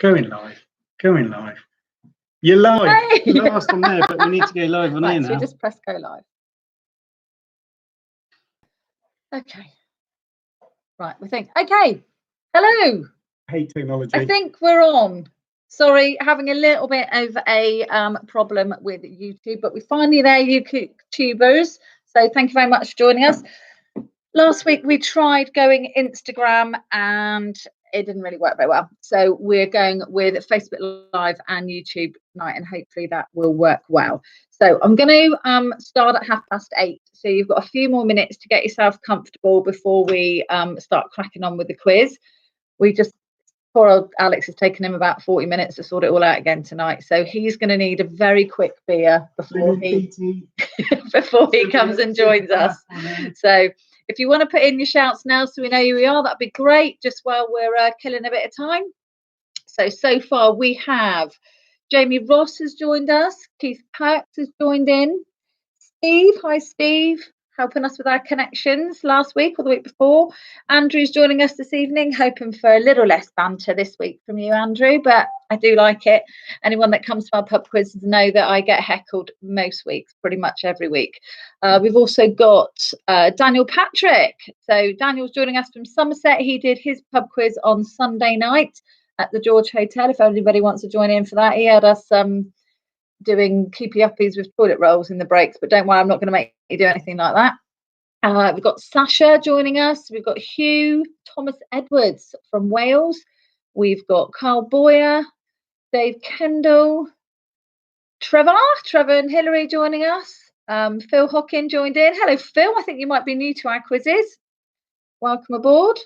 Going live. Going live. You're live. Hey. Last on there, but we need to go live on here now. So you just press go live. Okay. Right, we think. Okay. Hello. Hey, technology. I think we're on. Sorry, having a little bit of a problem with YouTube, but we're finally there, YouTubers. So thank you very much for joining us. Last week we tried going Instagram and it didn't really work very well. So we're going with Facebook Live and YouTube night, and hopefully that will work well. So I'm going to start at 8:30. So you've got a few more minutes to get yourself comfortable before we start cracking on with the quiz. Poor old Alex has taken him about 40 minutes to sort it all out again tonight. So he's going to need a very quick beer before he comes and joins us. So if you want to put in your shouts now so we know who we are, that'd be great, just while we're killing a bit of time. So far we have Jamie Ross has joined us. Keith Perks has joined in. Steve, hi Steve, helping us with our connections last week or the week before. Andrew's joining us this evening, hoping for a little less banter this week from you, Andrew, but I do like it. Anyone that comes to our pub quizzes know that I get heckled most weeks, pretty much every week. We've also got Daniel Patrick. So Daniel's joining us from Somerset. He did his pub quiz on Sunday night at the George Hotel. If anybody wants to join in for that, he had us doing keepy uppies with toilet rolls in the breaks, but don't worry, I'm not going to make you do anything like that. We've got Sasha joining us. We've got Hugh Thomas Edwards from Wales. We've got Carl Boyer, Dave Kendall, Trevor and Hillary joining us. Phil Hockin joined in. Hello, Phil. I think you might be new to our quizzes. Welcome aboard.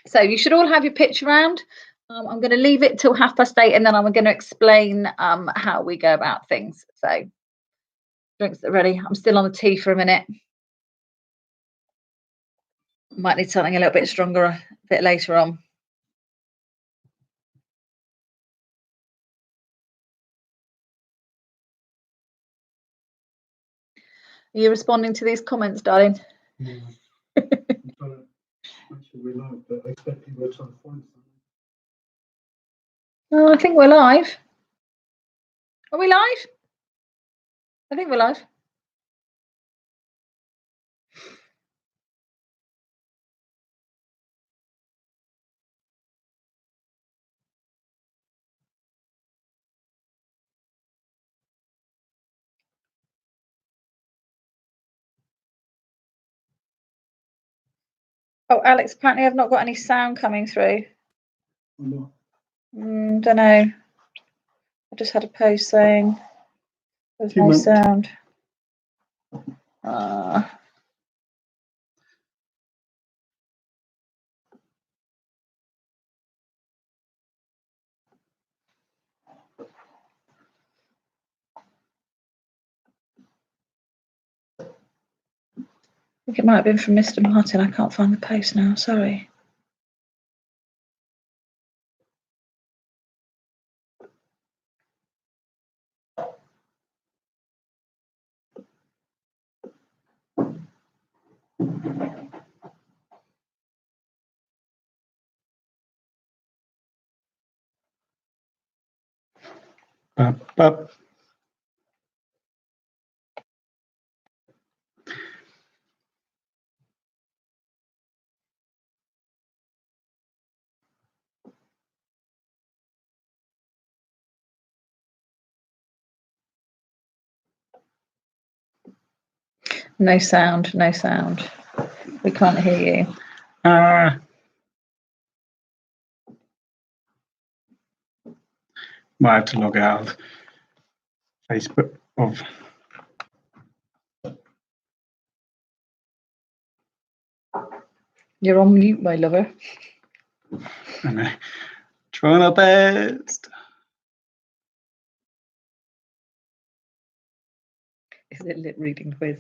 So you should all have your pitch around. I'm going to leave it till 8:30, and then I'm going to explain how we go about things. So drinks are ready. I'm still on the tea for a minute. Might need something a little bit stronger a bit later on. Are you responding to these comments, darling? Yeah. We're live, but I expect people are trying to find something. Oh, I think we're live. Are we live? I think we're live. Oh, Alex, apparently I've not got any sound coming through. No. Don't know. I just had a post saying there's no sound. I think it might have been from Mr. Martin. I can't find the post now. Sorry. No sound, no sound. We can't hear you. Might have to log out of Facebook. You're on mute, my lover. I know. Trying our best. Is it lip reading quiz?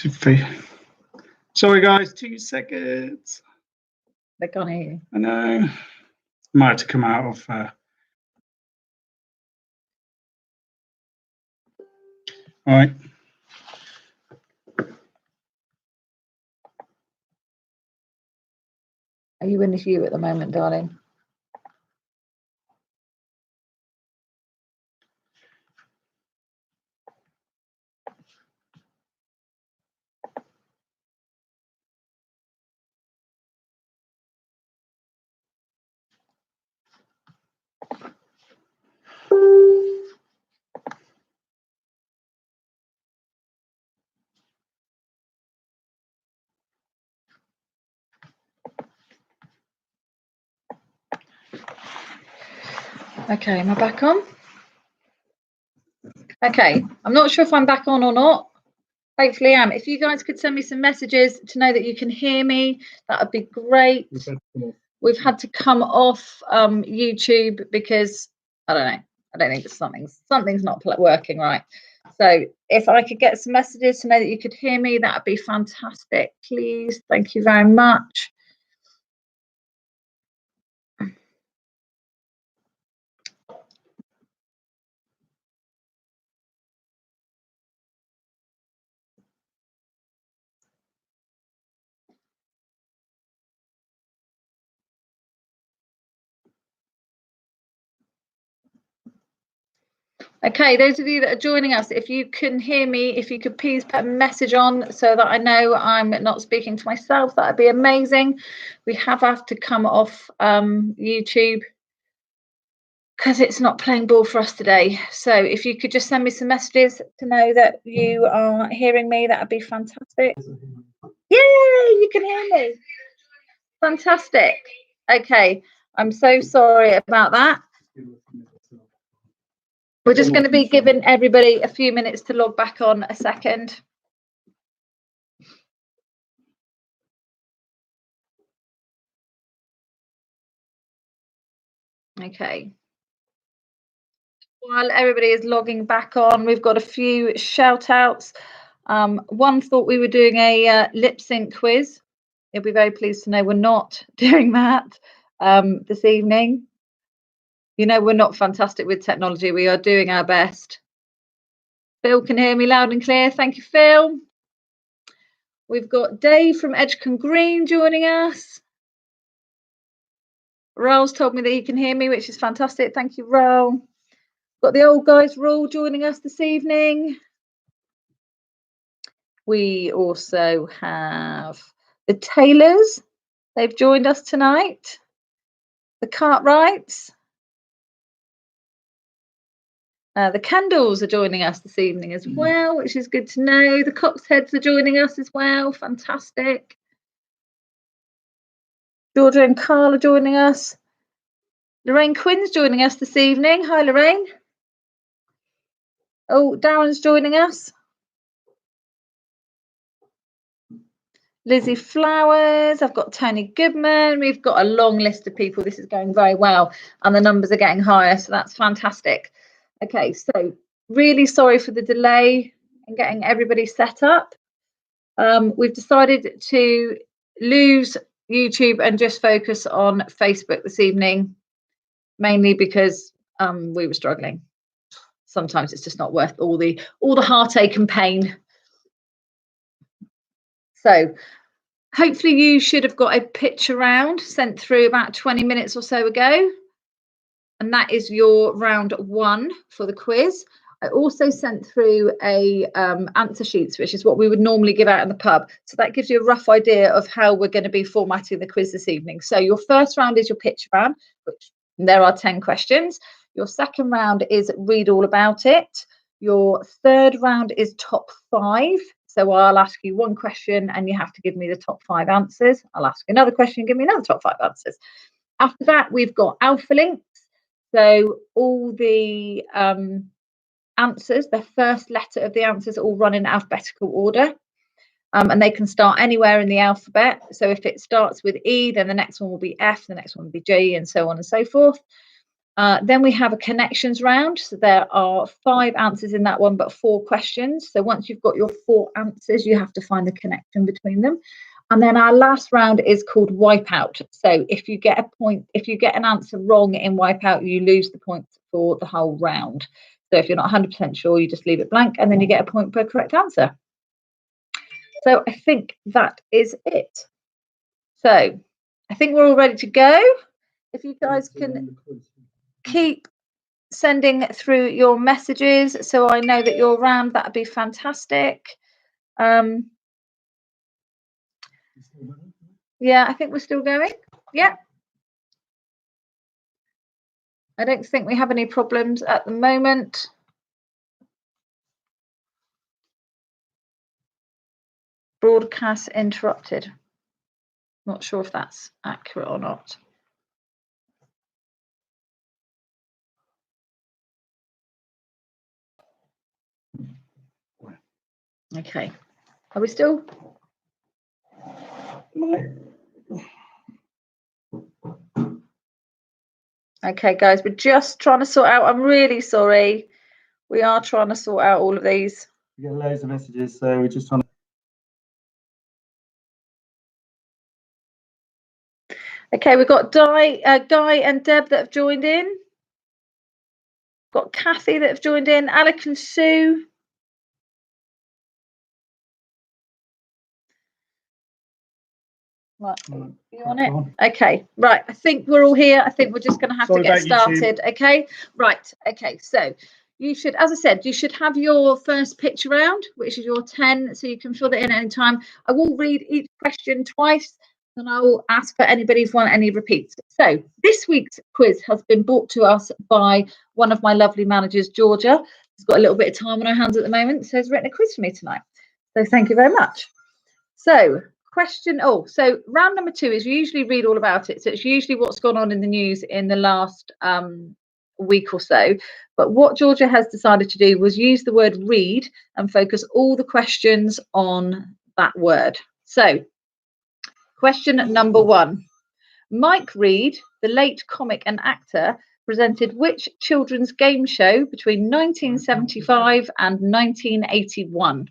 Should be. Sorry, guys, 2 seconds. They can't hear you. I know. Might have to come out of. All right. Are you in the queue at the moment, darling? Okay, am I back on? Okay, I'm not sure if I'm back on or not. Hopefully I am. If you guys could send me some messages to know that you can hear me, that would be great. We've had to come off YouTube because I don't know. I don't think something's not working right. So if I could get some messages to know that you could hear me, that would be fantastic, please. Thank you very much. Okay, those of you that are joining us, if you can hear me, if you could please put a message on so that I know I'm not speaking to myself, that would be amazing. We have to come off YouTube because it's not playing ball for us today. So if you could just send me some messages to know that you are hearing me, that would be fantastic. Yay, you can hear me. Fantastic. Okay, I'm so sorry about that. We're just going to be giving everybody a few minutes to log back on a second. Okay. While everybody is logging back on, we've got a few shout outs. One thought we were doing a lip sync quiz. You'll be very pleased to know we're not doing that this evening. You know, we're not fantastic with technology. We are doing our best. Phil can hear me loud and clear. Thank you, Phil. We've got Dave from Edgecombe Green joining us. Raoul's told me that he can hear me, which is fantastic. Thank you, Raoul. Got the old guys Raoul joining us this evening. We also have the Taylors. They've joined us tonight. The Cartwrights. The Candles are joining us this evening as well, which is good to know. The Coxheads are joining us as well. Fantastic. Georgia and Carl are joining us. Lorraine Quinn's joining us this evening. Hi, Lorraine. Oh, Darren's joining us. Lizzie Flowers. I've got Tony Goodman. We've got a long list of people. This is going very well, and the numbers are getting higher, so that's fantastic. Okay, so really sorry for the delay in getting everybody set up. We've decided to lose YouTube and just focus on Facebook this evening, mainly because we were struggling. Sometimes it's just not worth all the heartache and pain. So hopefully you should have got a picture round sent through about 20 minutes or so ago. And that is your round 1 for the quiz. I also sent through a answer sheets, which is what we would normally give out in the pub. So that gives you a rough idea of how we're going to be formatting the quiz this evening. So your first round is your picture round, which there are 10 questions. Your second round is read all about it. Your third round is top 5. So I'll ask you one question and you have to give me the top 5 answers. I'll ask you another question and give me another top 5 answers. After that, we've got alpha links. So all the answers, the first letter of the answers all run in alphabetical order. And they can start anywhere in the alphabet. So if it starts with E, then the next one will be F, the next one will be G, and so on and so forth. Then we have a connections round. So there are 5 answers in that one, but 4 questions. So once you've got your 4 answers, you have to find the connection between them. And then our last round is called wipeout. So if you get an answer wrong in wipeout, you lose the points for the whole round. So if you're not 100% sure, you just leave it blank and then you get a point per correct answer. So I think that is it. So I think we're all ready to go. If you guys can keep sending through your messages so I know that you're around, that'd be fantastic. Yeah, I think we're still going. Yeah. I don't think we have any problems at the moment. Broadcast interrupted. Not sure if that's accurate or not. Okay. Are we still? Okay, guys, we're just trying to sort out. I'm really sorry. We are trying to sort out all of these. We get loads of messages, so we're just trying to. Okay, we've got Guy and Deb that have joined in. Got Kathy that have joined in. Alec and Sue. Right, you on it? Okay, right. I think we're all here. I think we're just going to have to get started. Okay, right. Okay, so you should, as I said, you should have your first picture round, which is your 10, so you can fill that in at any time. I will read each question twice, and I will ask for anybody who's won any repeats. So this week's quiz has been brought to us by one of my lovely managers, Georgia. She's got a little bit of time on her hands at the moment, so has written a quiz for me tonight. So thank you very much. So so round number 2 is you usually read all about it. So it's usually what's gone on in the news in the last week or so. But what Georgia has decided to do was use the word read and focus all the questions on that word. So question number 1. Mike Reed, the late comic and actor, presented which children's game show between 1975 and 1981?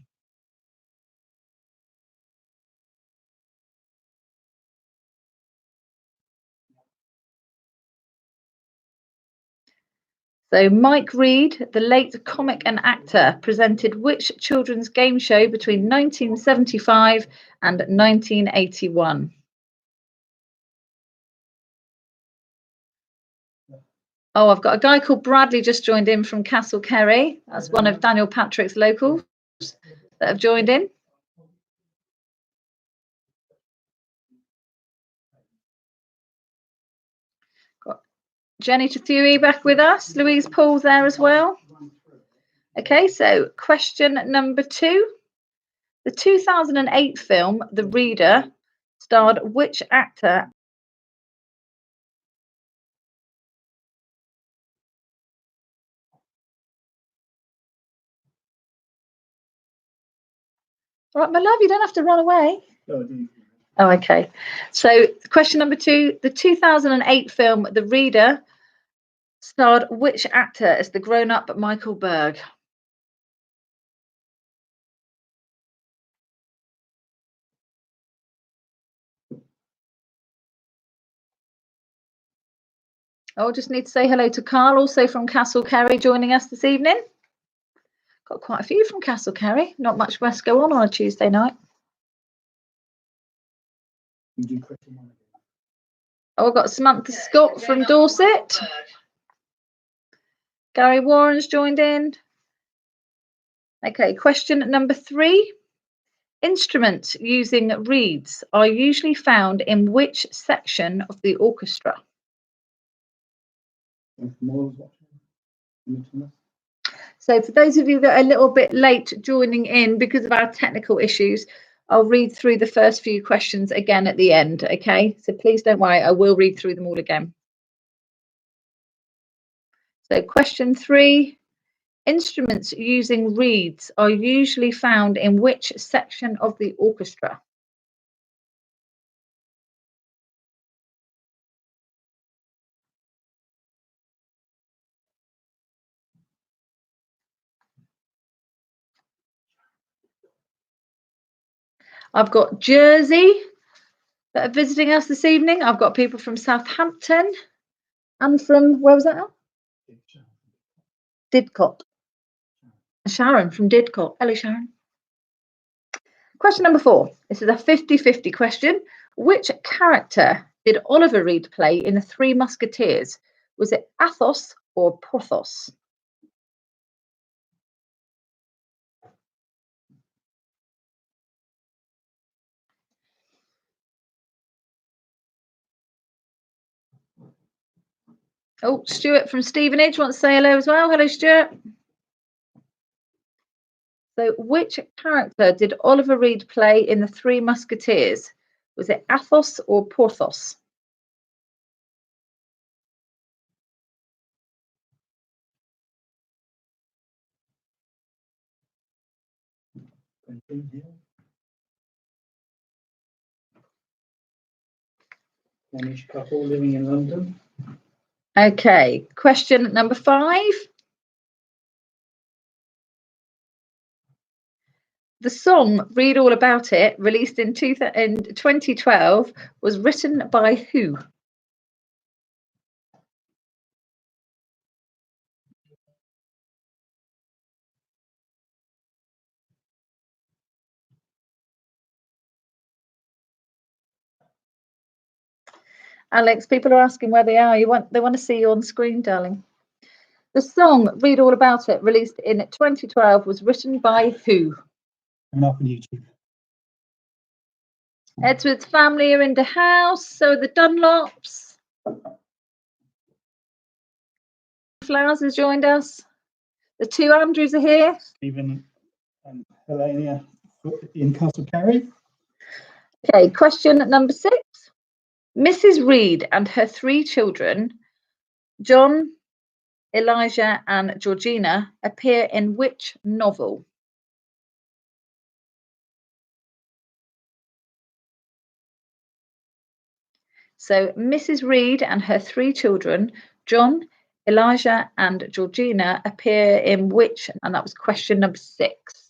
So Mike Reed, the late comic and actor, presented which children's game show between 1975 and 1981? Oh, I've got a guy called Bradley just joined in from Castle Kerry. That's one of Daniel Patrick's locals that have joined in. Got Jenny Tathui back with us. Louise Paul's there as well. Okay, so question number 2. The 2008 film, The Reader, starred which actor? All right, my love, you don't have to run away. Oh, okay. So question number 2, the 2008 film, The Reader, starred which actor as the grown-up Michael Berg? Oh, just need to say hello to Carl, also from Castle Kerry, joining us this evening. Got quite a few from Castle Kerry. Not much West go on a Tuesday night. Oh, I've got Samantha Scott from Dorset. Gary Warren's joined in. Okay, question number 3. Instruments using reeds are usually found in which section of the orchestra? So for those of you that are a little bit late joining in because of our technical issues, I'll read through the first few questions again at the end, okay? So please don't worry, I will read through them all again. So question 3, instruments using reeds are usually found in which section of the orchestra? I've got Jersey that are visiting us this evening. I've got people from Southampton and from, where was that now? Didcot. Sharon from Didcot. Hello, Sharon. Question number 4. This is a 50-50 question. Which character did Oliver Reed play in The Three Musketeers? Was it Athos or Porthos? Oh, Stuart from Stevenage wants to say hello as well. Hello, Stuart. So, which character did Oliver Reed play in The Three Musketeers? Was it Athos or Porthos? Spanish couple living in London. Okay, question number 5. The song Read All About It, released in 2012, was written by who? Alex, people are asking where they are. They want to see you on screen, darling. The song Read All About It, released in 2012, was written by who? Coming up on YouTube. Edward's family are in the house, so the Dunlops. Flowers has joined us. The 2 Andrews are here. Stephen and Helena in Castlecarry. Okay, question number 6. Mrs. Reed and her 3 children, John, Elijah, and Georgina, appear in which novel? So, Mrs. Reed and her 3 children, John, Elijah, and Georgina, appear in which? And that was question number 6.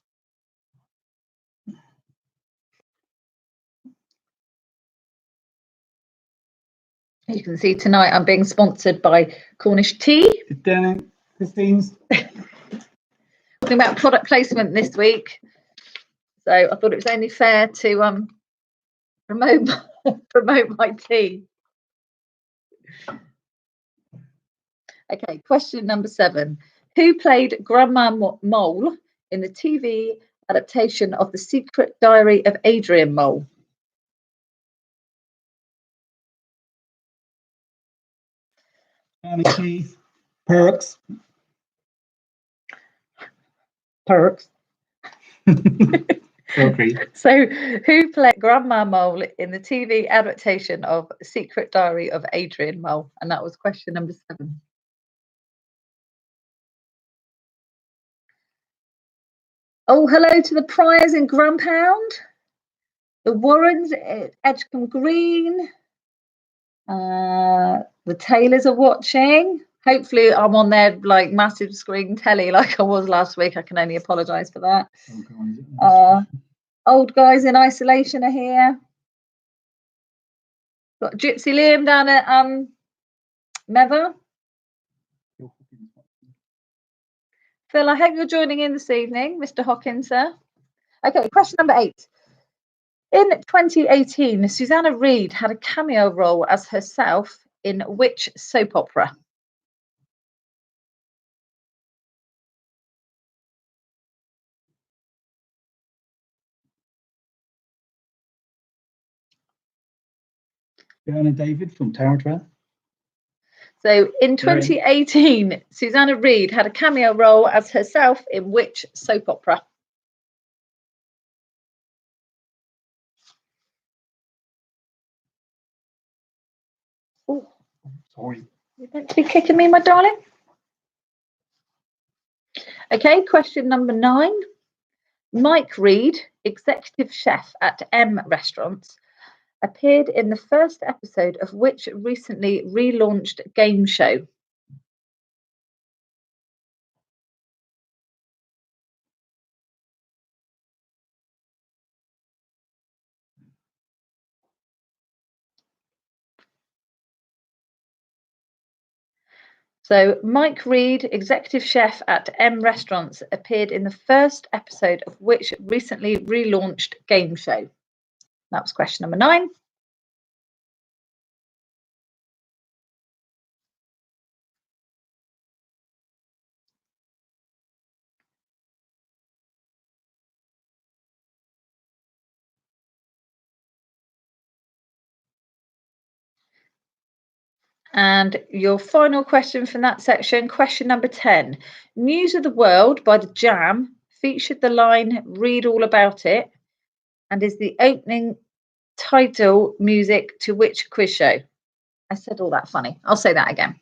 You can see tonight I'm being sponsored by Cornish Tea. Christine's. Talking about product placement this week, so I thought it was only fair to promote my tea. Okay, question number 7. Who played Grandma Mole in the TV adaptation of The Secret Diary of Adrian Mole? Annie Keith. Perks. Okay. So, who played Grandma Mole in the TV adaptation of Secret Diary of Adrian Mole? And that was question number 7. Oh, hello to the Priors in Grandpound, the Warrens at Edgecombe Green. The Taylors are watching. Hopefully, I'm on their like massive screen telly like I was last week. I can only apologise for that. Old guys in isolation are here. Got Gypsy Liam down at Nether. Phil, I hope you're joining in this evening, Mr. Hawkins, sir. Okay, question number 8. In 2018, Susanna Reid had a cameo role as herself in which soap opera? Joanna David from Tower Trail. So in 2018, Susanna Reid had a cameo role as herself in which soap opera? Oh, sorry. You're meant to be kicking me, my darling. Okay, question number 9. Mike Reid, executive chef at M Restaurants, appeared in the first episode of which recently relaunched game show? So Mike Reed, executive chef at M Restaurants, appeared in the first episode of which recently relaunched game show? That was question number 9. And your final question from that section, question number 10. News of the World by The Jam featured the line "Read all about it" and is the opening title music to which quiz show? I said all that funny. I'll say that again.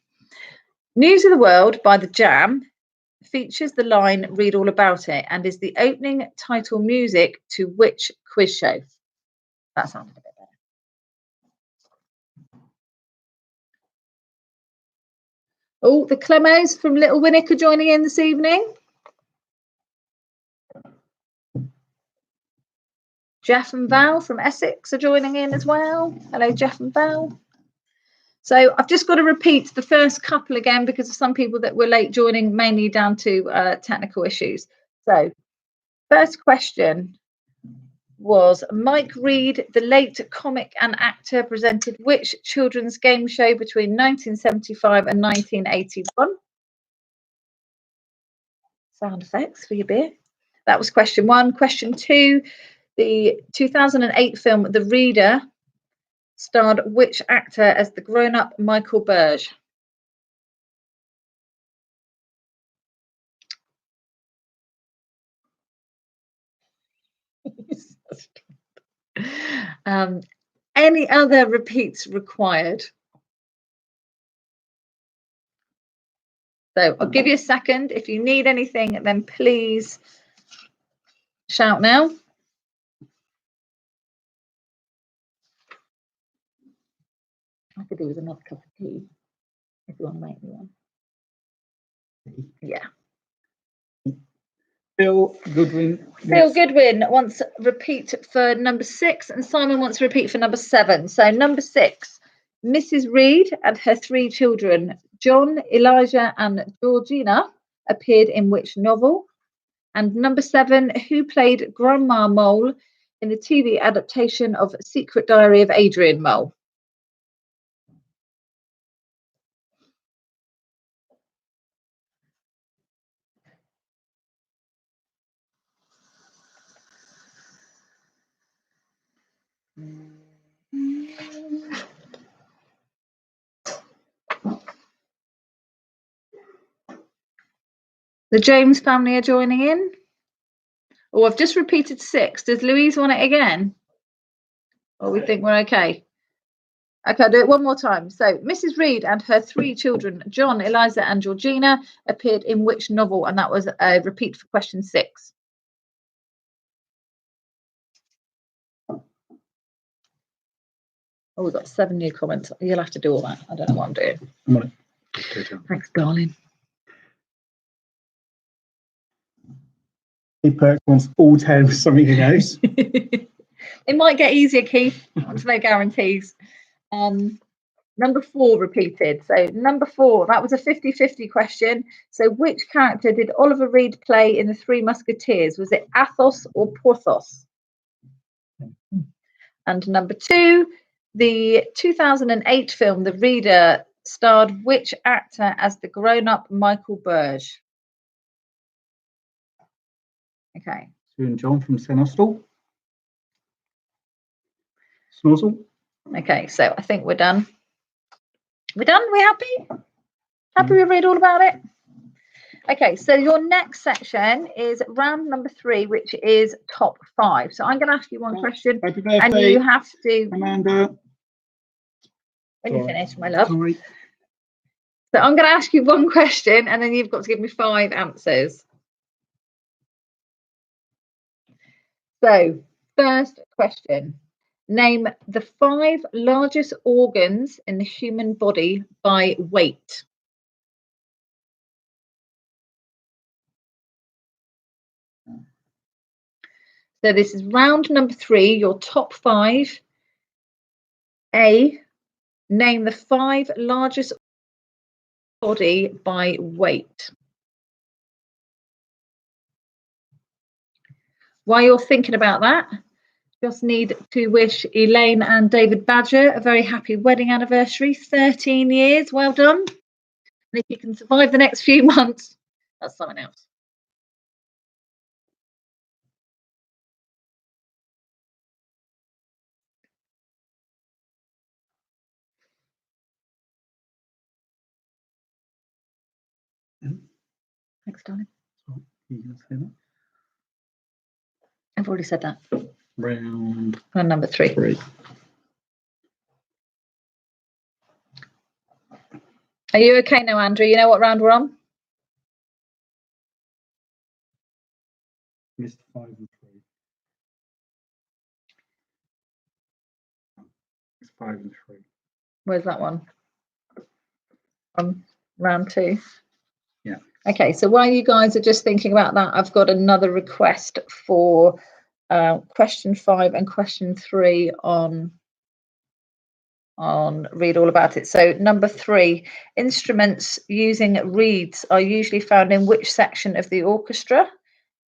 News of the World by The Jam features the line "Read all about it" and is the opening title music to which quiz show? That sounded a bit better. Oh, the Clemos from Little Winnick are joining in this evening. Jeff and Val from Essex are joining in as well. Hello, Jeff and Val. So I've just got to repeat the first couple again because of some people that were late joining, mainly down to technical issues. So first question was Mike Reed, the late comic and actor, presented which children's game show between 1975 and 1981? Sound effects for your beer. That was question 1. Question 2, the 2008 film The Reader starred which actor as the grown-up Michael Burge? Any other repeats required? So I'll give you a second. If you need anything, then please shout now. I could do with another cup of tea if you want to make me one. Yeah. Phil Goodwin. Phil Goodwin wants repeat for number 6, and Simon wants to repeat for number 7. So number 6, Mrs. Reed and her 3 children, John, Elijah, and Georgina, appeared in which novel? And number 7, who played Grandma Mole in the TV adaptation of Secret Diary of Adrian Mole? The James family are joining in. Oh, I've just repeated 6. Does Louise want it again? Or we think we're okay? Okay, I'll do it one more time. So, Mrs. Reed and her 3 children, John, Eliza, and Georgina, appeared in which novel? And that was a repeat for question 6. Oh, we've got 7 new comments. You'll have to do all that. I don't know what I'm doing. I'm on it. Thanks, darling. Perk wants all 10 with something he knows. It might get easier, Keith. There's no guarantees. Number 4 repeated. So number 4, that was a 50-50 question. So which character did Oliver Reed play in The Three Musketeers? Was it Athos or Porthos? And number 2, the 2008 film The Reader starred which actor as the grown-up Michael Burge? Okay. Sue and John from Senostal. Snozzle. Okay, so I think we're done. We're done? We happy? Happy we read all about it? Okay, so your next section is round number 3, which is top 5. So I'm going to ask you one question, Happy birthday, and you have to, Amanda. when you finish, my love. Sorry. So I'm going to ask you one question, and then you've got to give me 5 answers. So, first question. Name the 5 largest organs in the human body by weight. So this is round number 3, your top 5. A, name the 5 largest body by weight. While you're thinking about that, just need to wish Elaine and David Badger a very happy wedding anniversary, 13 years, well done. And if you can survive the next few months, that's something else. Thanks, darling. So, you can say that. I've already said that. Round number 3. 3. Are you okay now, Andrew? You know what round we're on? Missed 5 and 3. It's 5 and 3. Where's that one? Round 2. Yeah. Okay, so while you guys are just thinking about that, I've got another request for question 5 and question 3 on read all about it. So number 3, instruments using reeds are usually found in which section of the orchestra?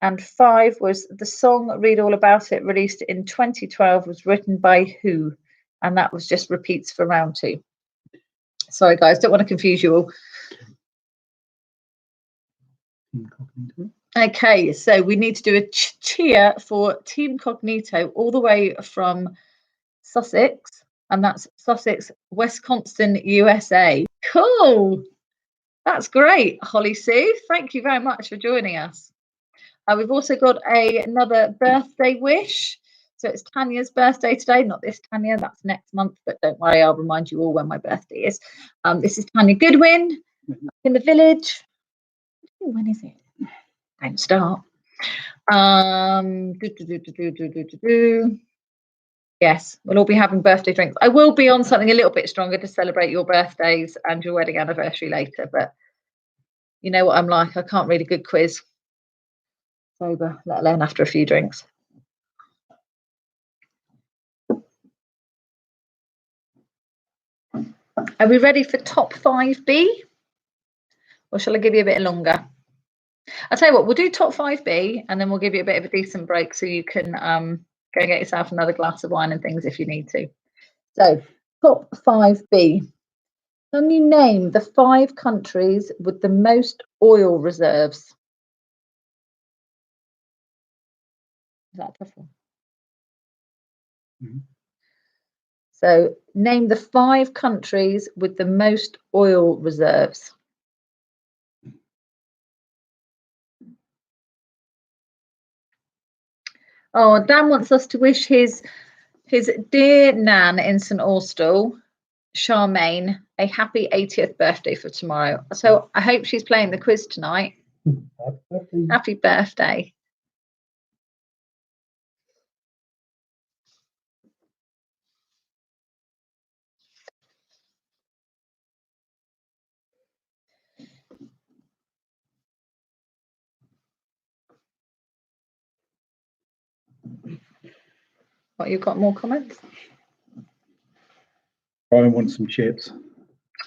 And 5 was the song Read All About It, released in 2012, was written by who? And that was just repeats for round 2. Sorry guys, don't want to confuse you all. Okay, so we need to do a cheer for Team Cognito all the way from Sussex, and that's Sussex, Wisconsin, USA. Cool. That's great, Holly Sue. Thank you very much for joining us. We've also got another birthday wish. So it's Tanya's birthday today, not this Tanya, that's next month, but don't worry, I'll remind you all when my birthday is. This is Tanya Goodwin in the village. When is it? Don't start. Yes, we'll all be having birthday drinks. I will be on something a little bit stronger to celebrate your birthdays and your wedding anniversary later, but you know what I'm like, I can't read a good quiz sober, let alone after a few drinks. Are we ready for top 5B? Or shall I give you a bit longer? I'll tell you what, we'll do top 5B and then we'll give you a bit of a decent break so you can go get yourself another glass of wine and things if you need to. So, top 5B. Can you name the 5 countries with the most oil reserves? Is that a tough one? Mm-hmm. So, name the 5 countries with the most oil reserves. Oh, Dan wants us to wish his dear Nan in St Austell, Charmaine, a happy 80th birthday for tomorrow. So I hope she's playing the quiz tonight. Happy birthday. What, you've got more comments? Brian wants some chips.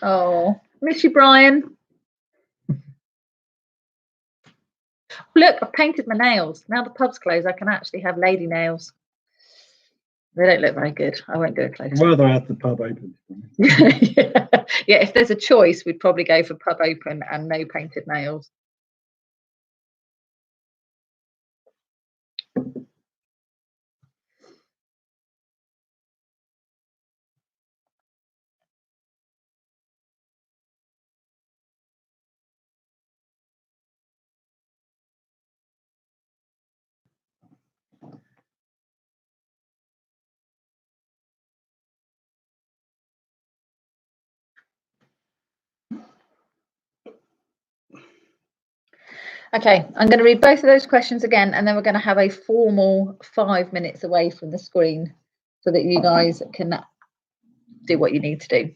Oh, miss you, Brian. Look, I've painted my nails. Now the pub's closed, I can actually have lady nails. They don't look very good. I won't do it close. I'd rather have the pub open. Yeah, if there's a choice, we'd probably go for pub open and no painted nails. Okay, I'm going to read both of those questions again, and then we're going to have a formal 5 minutes away from the screen so that you guys can do what you need to do.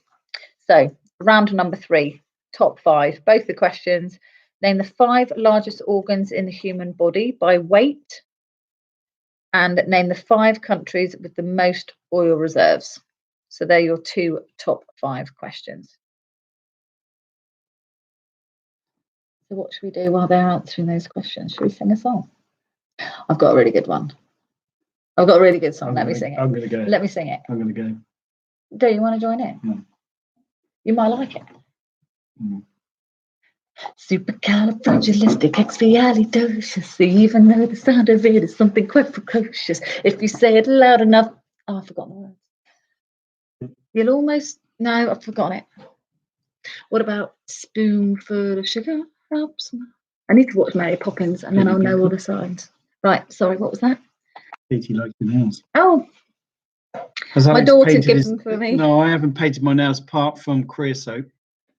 So, round number 3, top 5, both the questions. Name the 5 largest organs in the human body by weight, and name the 5 countries with the most oil reserves. So they're your 2 top 5 questions. So what should we do while they're answering those questions? Should we sing a song? I've got a really good one. I've got a really good song. Let me sing it. I'm going to go. Let me sing it. I'm going to go. Do you want to join in? No. You might like it. Mm. Supercalifragilisticexpialidocious. Even though the sound of it is something quite precocious, if you say it loud enough. Oh, I've forgotten the words. You'll almost. No, I've forgotten it. What about spoonful of sugar helps? I need to watch Mary Poppins and then I'll know all the signs. Right, sorry, what was that? Katie likes the nails. Oh, my daughter gives them for me. No, I haven't painted my nails apart from creosote,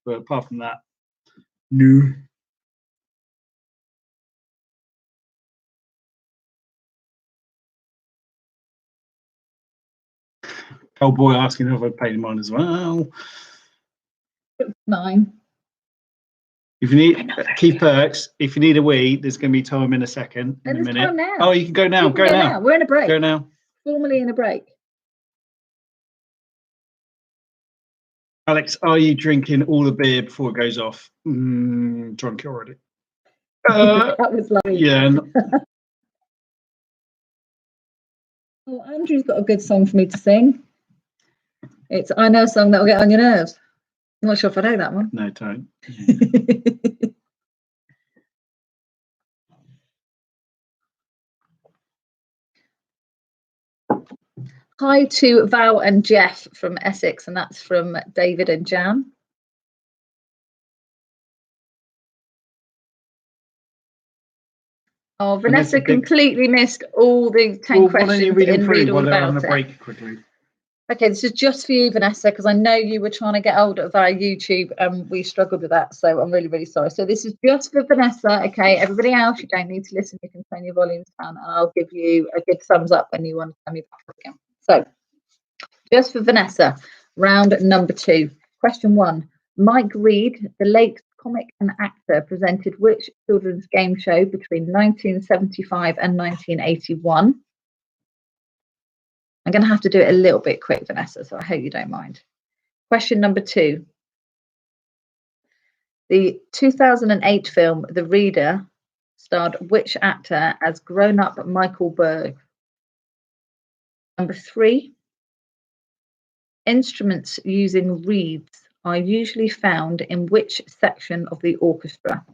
but apart from that, no. Old boy asking if I painted mine as well. 9. If you need Keith Perks, if you need a wee, there's going to be time in a second. In a minute. Time now. Oh, you can go now. Go now. We're in a break. Go now. Formally in a break. Alex, are you drinking all the beer before it goes off? Drunk already. That was lovely. Yeah. Oh, Andrew's got a good song for me to sing. It's I Know a Song That'll Get on Your Nerves. I'm not sure if I know that one. No, don't. Hi to Val and Jeff from Essex, and that's from David and Jan. Oh, Vanessa completely missed all the 10 questions. Why don't you read them through while they're on the break quickly? Okay, this is just for you, Vanessa, because I know you were trying to get hold of our YouTube and we struggled with that. So I'm really, really sorry. So this is just for Vanessa. Okay, everybody else, you don't need to listen. You can turn your volumes down and I'll give you a good thumbs up when you want to turn me back up again. So just for Vanessa, round number 2. Question 1. Mike Reed, the late comic and actor, presented which children's game show between 1975 and 1981? I'm going to have to do it a little bit quick, Vanessa, so I hope you don't mind. Question number 2. The 2008 film The Reader starred which actor as grown-up Michael Berg? Number 3. Instruments using reeds are usually found in which section of the orchestra?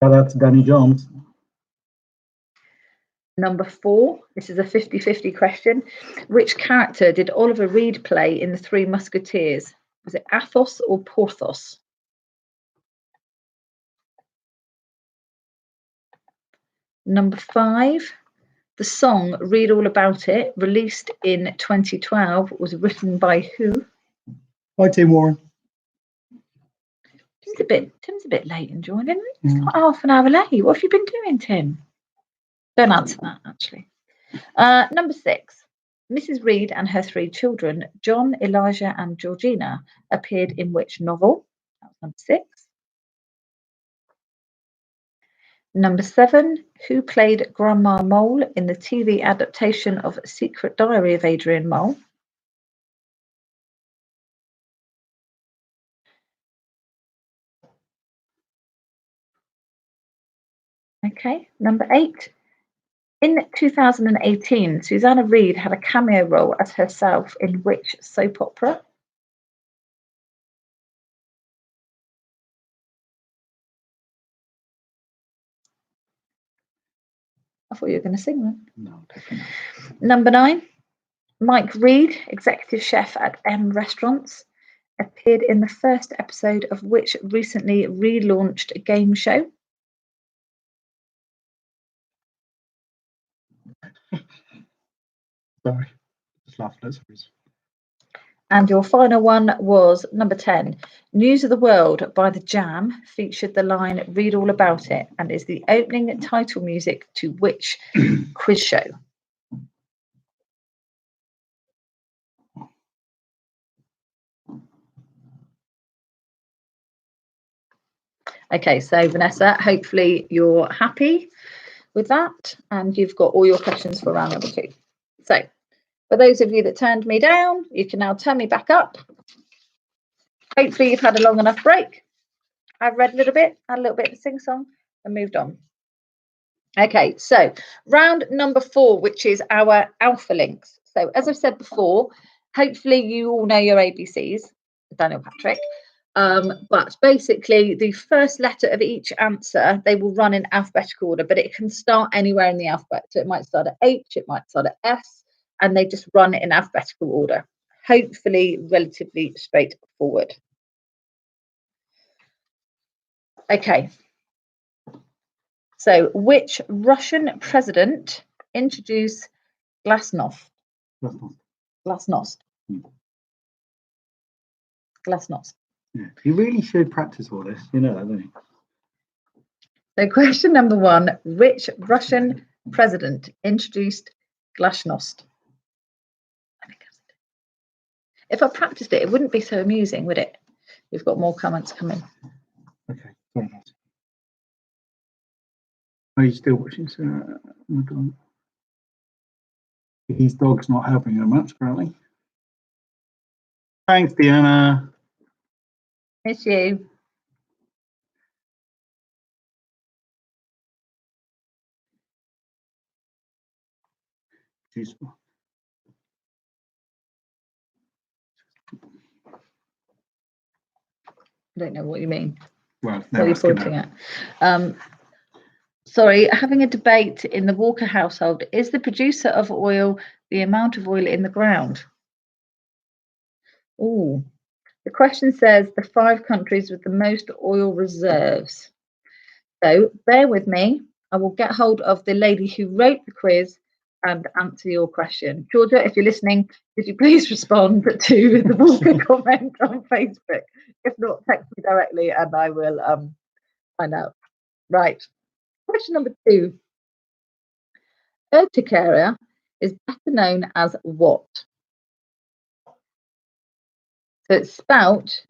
Shout out to Danny Jones. Number 4, this is a 50-50 question. Which character did Oliver Reed play in The Three Musketeers? Was it Athos or Porthos? Number 5, the song Read All About It, released in 2012, was written by who? By Tim Warren. Tim's a bit late in joining. It's not half an hour late. What have you been doing, Tim? Don't answer that, actually. Number 6. Mrs. Reed and her 3 children, John, Elijah, and Georgina, appeared in which novel? That was number 6. Number 7. Who played Grandma Mole in the TV adaptation of Secret Diary of Adrian Mole? Okay. Number 8. In 2018, Susanna Reid had a cameo role as herself in which soap opera? I thought you were going to sing one. No, definitely not. Number 9. Mike Reed, executive chef at M Restaurants, appeared in the first episode of which recently relaunched game show? Sorry, just laughing at something. And your final one was number 10. News of the World by The Jam featured the line Read All About It and is the opening title music to which quiz show? Okay, so Vanessa, hopefully you're happy with that and you've got all your questions for round number 2. So for those of you that turned me down, you can now turn me back up hopefully you've had a long enough break. I've read a little bit, had a little bit of sing-song, and moved on. Okay, so round number 4, which is our alpha links. So as I've said before, hopefully you all know your ABCs, Daniel Patrick. But basically the first letter of each answer, they will run in alphabetical order, but it can start anywhere in the alphabet. So it might start at H, it might start at S, and they just run it in alphabetical order. Hopefully relatively straightforward. Okay. So which Russian president introduced glasnost? Glasnost. Glasnost. Yeah. You really should practice all this, you know that, don't you? So question number 1, which Russian president introduced glasnost? If I practiced it, it wouldn't be so amusing, would it? We've got more comments coming. Okay, sorry. Are you still watching? His dog's not helping her much, apparently. Thanks, Deanna. Miss you. Useful. I don't know what you mean. Well, what are you pointing at? Sorry, having a debate in the Walker household. Is the producer of oil the amount of oil in the ground? Oh, the question says the 5 countries with the most oil reserves. So bear with me. I will get hold of the lady who wrote the quiz and answer your question. Georgia, if you're listening, could you please respond to the Walker comment on Facebook? If not, text me directly and I will find out. Right. Question number 2. Urticaria is better known as what? So it's spelt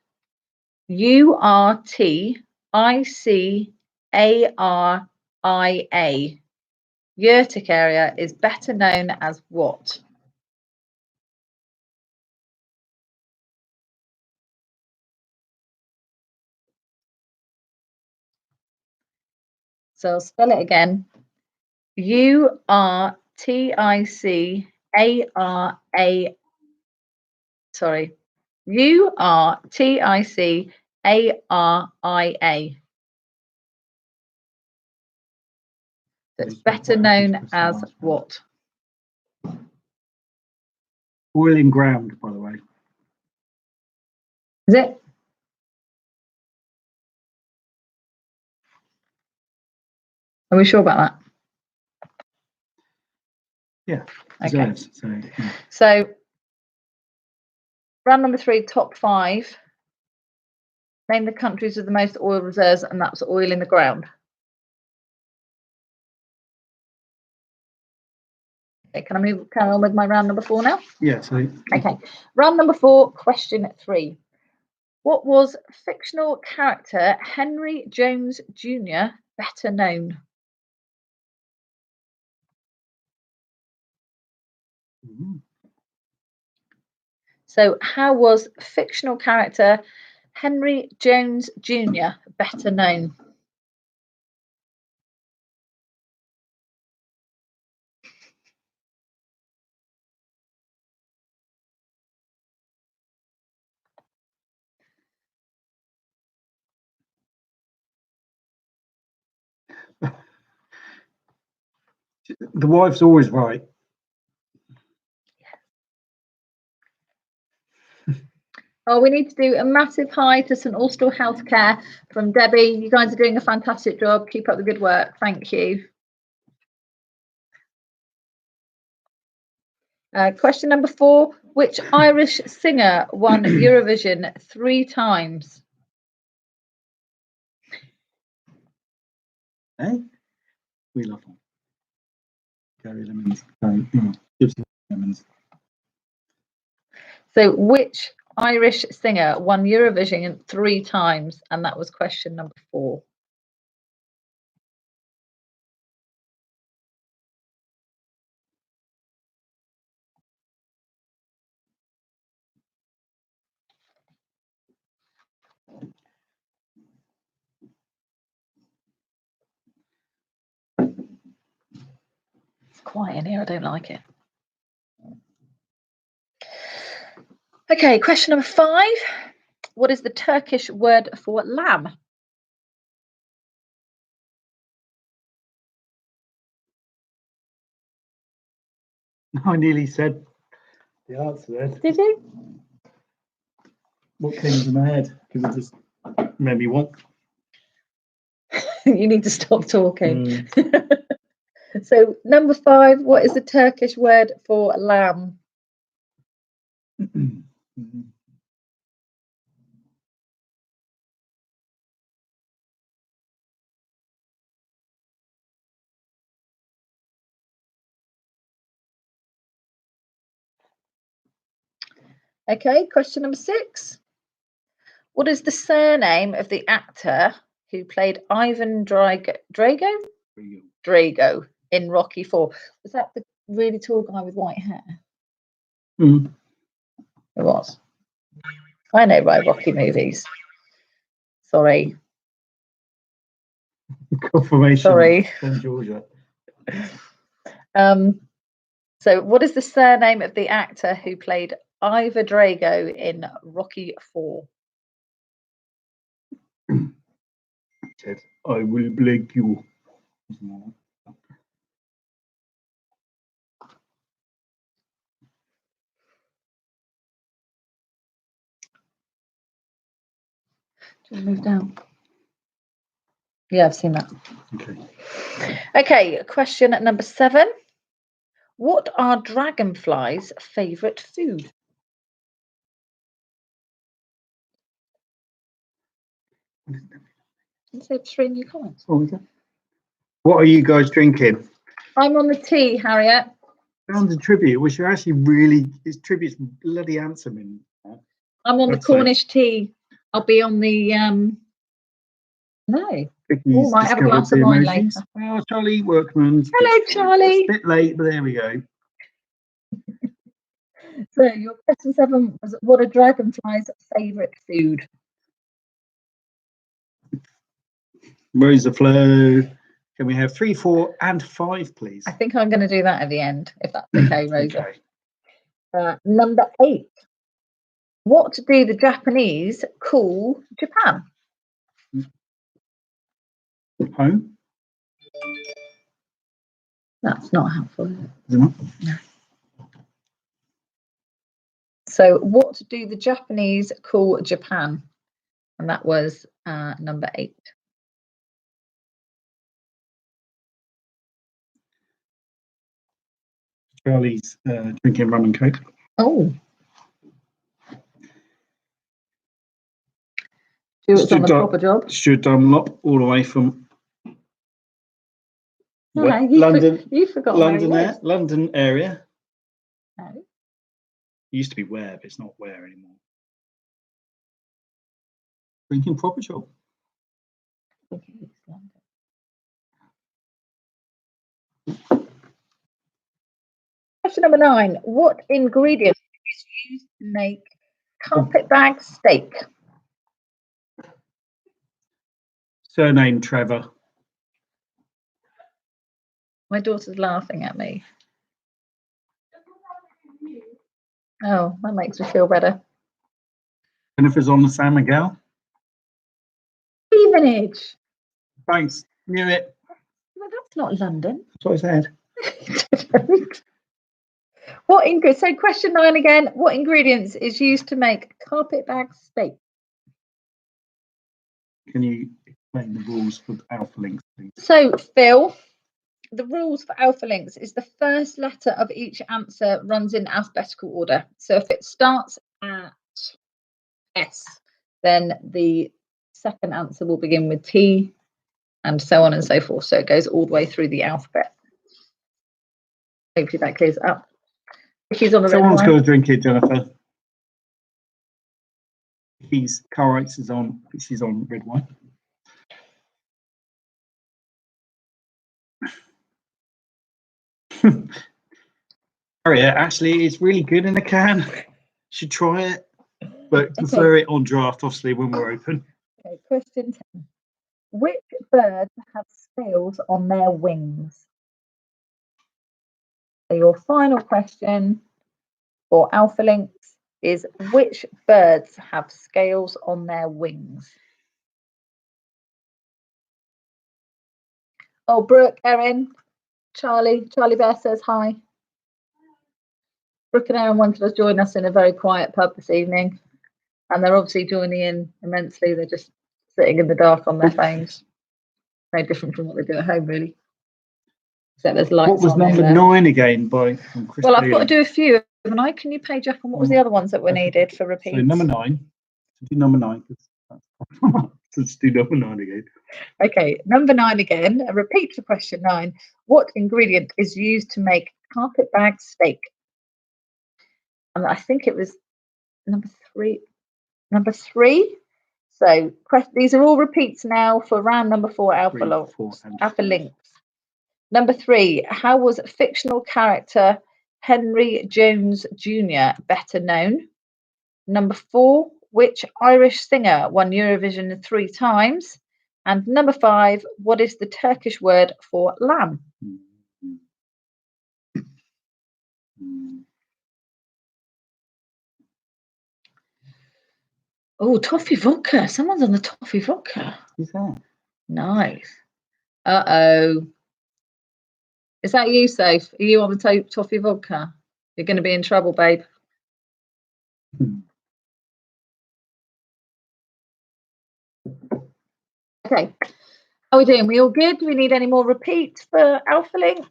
Urticaria. Urticaria is better known as what? So I'll spell it again. Urticara. Sorry. Urticaria. That's better known as what? Oil in ground, by the way. Is it? Are we sure about that? Yeah. Okay. Yeah. So round number 3, top 5. Name the countries with the most oil reserves, and that's oil in the ground. Okay, can I carry on with my round number 4 now? Yeah. So. Okay. Round number 4, question 3. What was fictional character Henry Jones Jr. better known? So how was fictional character Henry Jones Jr. better known? The wife's always right. Oh, we need to do a massive hi to St Austell Healthcare from Debbie. You guys are doing a fantastic job. Keep up the good work. Thank you. Question number 4. Which Irish singer won Eurovision 3 times? Eh? We love them. Gary Lemons. Lemons. So which Irish singer won Eurovision 3 times? And that was question number 4. quiet in here. I don't like it. Okay, question number 5. What is the Turkish word for lamb? I nearly said the answer then. Did you? What came to my head? Because it just made me want. You need to stop talking. So number 5, what is the Turkish word for lamb? Okay, question number 6. What is the surname of the actor who played Ivan Drago in Rocky 4? Was that the really tall guy with white hair? Mm. It was. I know my Rocky movies. Sorry. Confirmation. Sorry. From Georgia. So what is the surname of the actor who played Ivan Drago in Rocky 4? Said, I will blink you. Do you move down? Yeah, I've seen that. Okay. Okay, question number 7. What are dragonflies' favourite food? Let's say 3 new comments. What are you guys drinking? I'm on the tea, Harriet. Found a tribute, which are actually really, his tribute's bloody handsome in that. I'm on the Cornish tea. I'll be on the no. Vicky's might have a glass of the wine emojis. later. Well, Charlie Workman. Hello, Charlie. It's a bit late, but there we go. So your question 7 was, what are dragonflies' favourite food? Rosa Flow. Can we have 3, 4, and 5, please? I think I'm going to do that at the end, if that's okay, Rosa. Okay. Number 8. What do the Japanese call Japan? Home? That's not helpful. Is it not? No. So what do the Japanese call Japan? And that was number 8. Charlie's drinking rum and coke. Oh. Stuart's on the proper job. Stuart Dunlop, all the way from London. You forgot London area. No. It used to be Ware, but it's not Ware anymore. Drinking proper job. Question number 9. What ingredient is used to make carpetbag steak? Surname Trevor. My daughter's laughing at me. Oh, that makes me feel better. Jennifer's on the San Miguel. Stevenage. Thanks. Knew it. Well, that's not London. That's what I said. So question 9 again. What ingredients is used to make carpetbag steak? Can you explain the rules for Alpha Links, please? So, Phil, the rules for Alpha Links is the first letter of each answer runs in alphabetical order. So if it starts at S, then the second answer will begin with T, and so on and so forth. So it goes all the way through the alphabet. Hopefully that clears it up. She's on the Someone's got to drink it, Jennifer. He's car race is on. She's on red wine. Harriet, actually, it's really good in a can. Should try it, but prefer it on draft, obviously, when we're open. Okay, question 10. Which birds have scales on their wings? So your final question for Alpha Links is, which birds have scales on their wings? Oh, Brooke, Erin, Charlie Bear says hi. Brooke and Erin wanted to join us in a very quiet pub this evening, and they're obviously joining in immensely. They're just sitting in the dark on their phones. No different from what they do at home, really. Except there's lights. What was on number 9 again from Chris? Well, I've got to do a few, haven't I? Can you page up on what was the other ones that were needed for repeats? So number 9. Do number 9. Let's do number 9 again. Okay, number 9 again. A repeat for question 9. What ingredient is used to make carpet bag steak? And I think it was number 3. Number 3. So these are all repeats now for round number 4 Alpha Links. Number 3. How was fictional character Henry Jones Jr. better known? Number 4. Which Irish singer won Eurovision 3 times? And number 5. What is the Turkish word for lamb? Oh, toffee vodka. Someone's on the toffee vodka. Who's that? Nice. Uh-oh. Is that you, Safe? Are you on the toffee vodka? You're going to be in trouble, babe. Okay. How are we doing? We all good? Do we need any more repeats for Alpha Link?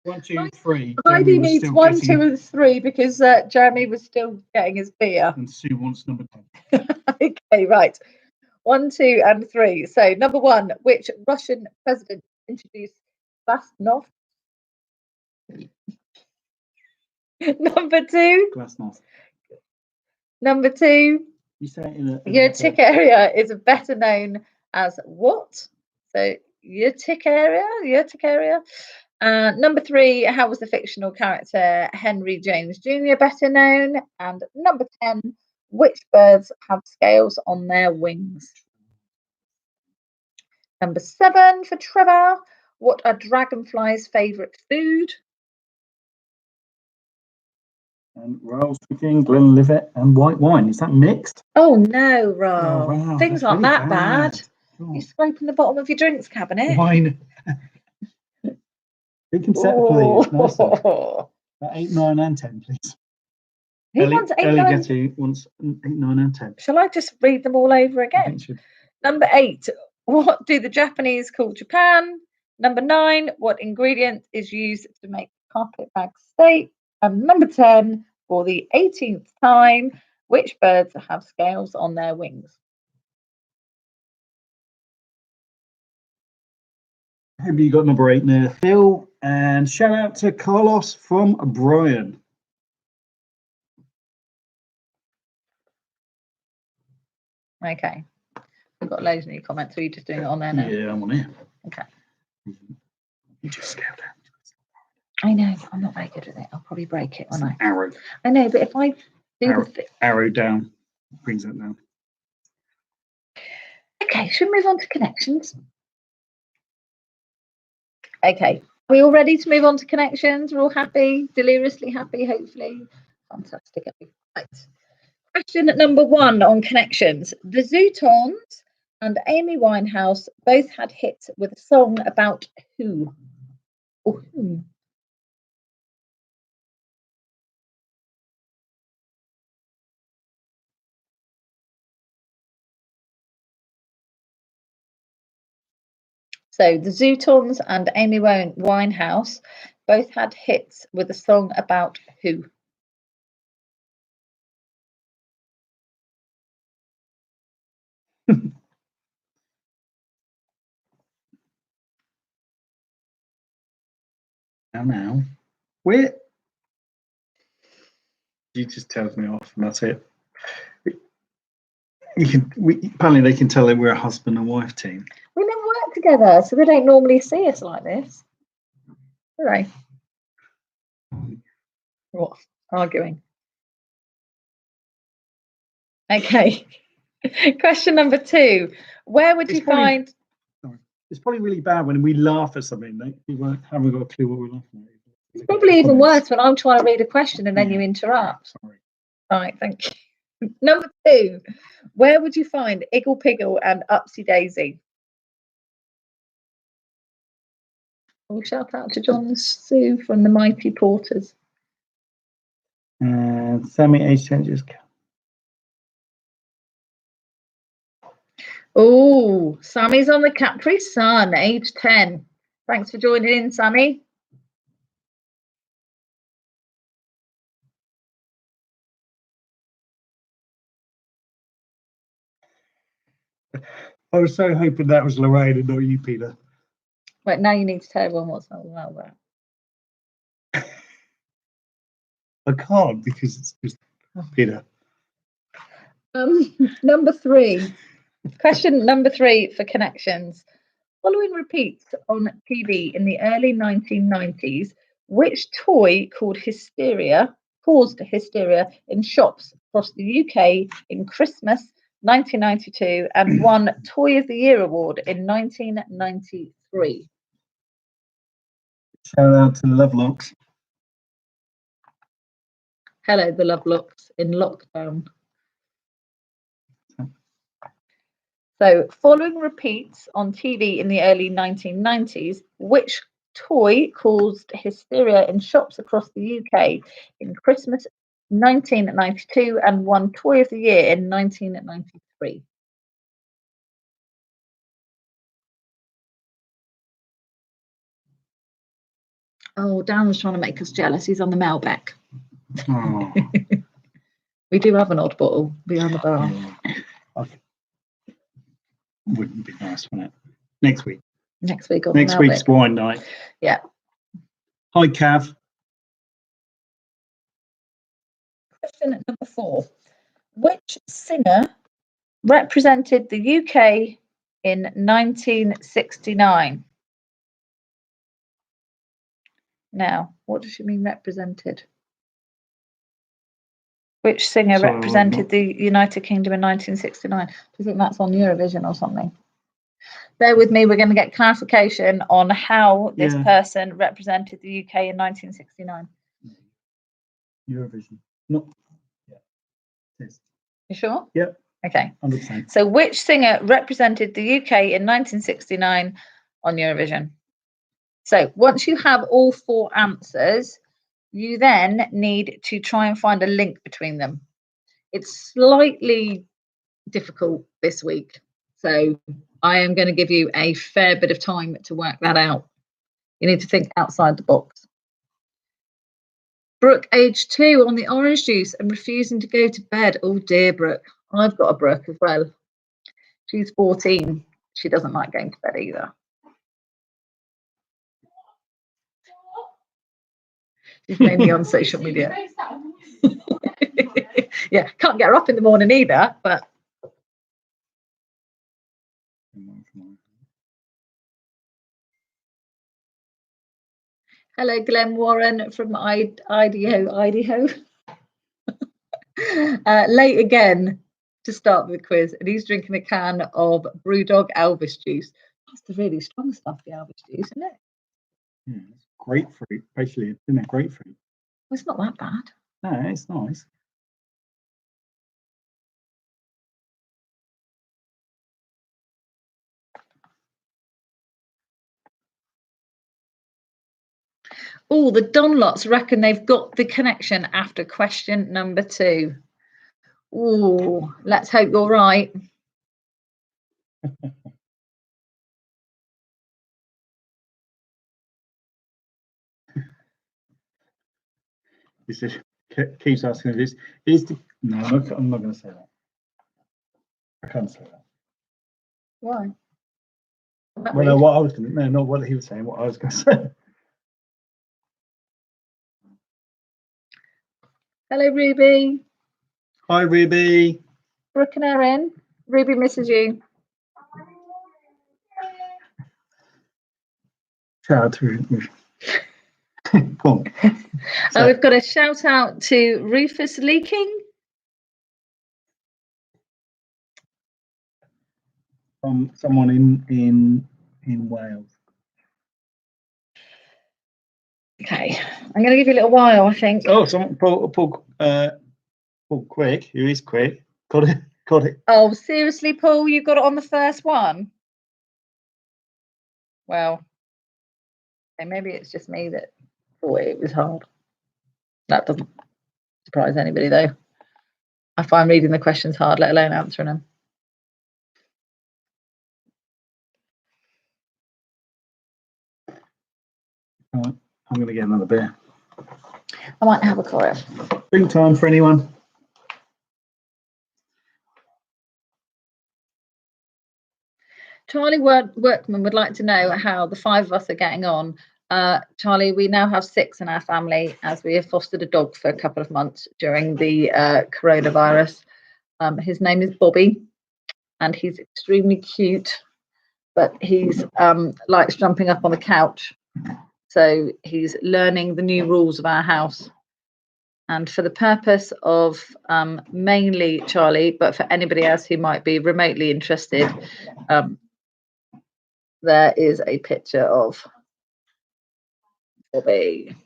1, 2, 3. Heidi needs 1, 2, and 3 because Jeremy was still getting his beer. And Sue wants number 10. Okay, right. 1, 2, and 3. So number 1, which Russian president introduced glasnost? Number 2. Glasnost. Number 2. You say it in Urticaria is better known as what? So urticaria. Number 3, how was the fictional character Henry Jones Jr. better known? And number 10, which birds have scales on their wings? Number 7 for Trevor, what are dragonflies' favourite food? Raoul's cooking, Glenlivet, and white wine. Is that mixed? Oh no, Raoul. Oh, wow, Things aren't really that bad. Oh. You're scraping the bottom of your drinks cabinet. Wine. Big concept, please. Nice one. 8, 9, and 10, please. Who wants 8, 9? Getty wants 8, 9, and 10. Shall I just read them all over again? Number 8, what do the Japanese call Japan? Number 9, what ingredient is used to make carpet bag steak? And number 10, for the 18th time, which birds have scales on their wings? Hope you got number 8 there, Phil. And shout out to Carlos from Brian. Okay. We've got loads of new comments. Are you just doing it on there now? Yeah, I'm on here. Okay. You just scared that. I know. I'm not very good at it. I'll probably break it, won't I? Arrow. I know, but if I do arrow down, brings it down. Okay, should we move on to connections? Okay. Are we all ready to move on to connections? We're all happy, deliriously happy, hopefully. Fantastic. Right. Question number 1 on connections. The Zootons and Amy Winehouse both had hits with a song about who? Or whom? So the Zootons and Amy Winehouse both had hits with a song about who? Now, where? You just tells me off, and that's it. Apparently they can tell that we're a husband and wife team. We never work together, so they don't normally see us like this. Do they? What? Arguing. Okay. Question number 2. Where would you find... It's probably really bad when we laugh at something. People haven't got a clue what we're laughing at. It's probably even worse when I'm trying to read a question and then you interrupt. Sorry. Right, thank you. Number 2, where would you find Iggle Piggle and Upsy Daisy? Oh, shout out to John Sue from the Mighty Porters. Sammy age changes. Oh, Sammy's on the Capri Sun, age 10. Thanks for joining in, Sammy. I was so hoping that was Lorraine and not you, Peter. Right, now you need to tell everyone what's all about that. I can't because it's just Peter. Number 3. Question number 3 for connections. Following repeats on TV in the early 1990s, which toy caused hysteria in shops across the UK in Christmas 1992 and won Toy of the Year award in 1993? Shout out to the Lovelocks. Hello, the Lovelocks in lockdown. So, following repeats on TV in the early 1990s, which toy caused hysteria in shops across the UK in Christmas 1992 and won Toy of the Year in 1993? Oh, Dan was trying to make us jealous. He's on the Malbec. Oh. We do have an odd bottle behind the bar. Okay. Wouldn't be nice, wouldn't it? Next week. Next week on Next week's wine night. Yeah. Hi, Cav. Question number 4. Which singer represented the UK in 1969? Now, what does she mean represented? Which singer represented the United Kingdom in 1969? Do you think that's on Eurovision or something? Bear with me, we're going to get clarification on how this person represented the UK in 1969. Eurovision. No. Yeah. Yes. You sure? Yep. Okay. 100%. So which singer represented the UK in 1969 on Eurovision? So once you have all 4 answers, you then need to try and find a link between them. It's slightly difficult this week, so I am going to give you a fair bit of time to work that out. You need to think outside the box. Brooke, age 2, on the orange juice and refusing to go to bed. Oh dear, Brooke. I've got a Brooke as well. She's 14. She doesn't like going to bed either. She's mainly on social media. Yeah, can't get her up in the morning either, but. Hello, Glenn Warren from Idaho. Late again to start the quiz, and he's drinking a can of Brewdog Elvis juice. That's the really strong stuff, the Elvis juice, isn't it? Yeah, it's grapefruit, basically, isn't it? Grapefruit. Well, it's not that bad. No, it's nice. Oh, the Donlots reckon they've got the connection after question number 2. Oh, let's hope you're right. He said, keeps asking this. Is the no? I'm not going to say that. I can't say that. Why? Well, no, what I was going to not what he was saying. What I was going to say. Hello, Ruby. Hi, Ruby. Brooke and Erin. Ruby misses you. Shout out to Ruby. Go on. So we've got a shout out to Rufus Leaking. From someone in in Wales? Okay, I'm going to give you a little while, I think. Oh, someone, Paul Quix, who is quick. Got it. Oh, seriously, Paul, you got it on the first one? Well, okay, maybe it's just me that thought it was hard. That doesn't surprise anybody, though. I find reading the questions hard, let alone answering them. Right, I'm going to get another beer. I might have a chorus. Drink time for anyone? Charlie Workman would like to know how the 5 of us are getting on. Charlie, we now have 6 in our family as we have fostered a dog for a couple of months during the coronavirus. His name is Bobby and he's extremely cute, but he's likes jumping up on the couch. So he's learning the new rules of our house. And for the purpose of mainly Charlie, but for anybody else who might be remotely interested, there is a picture of Bobby.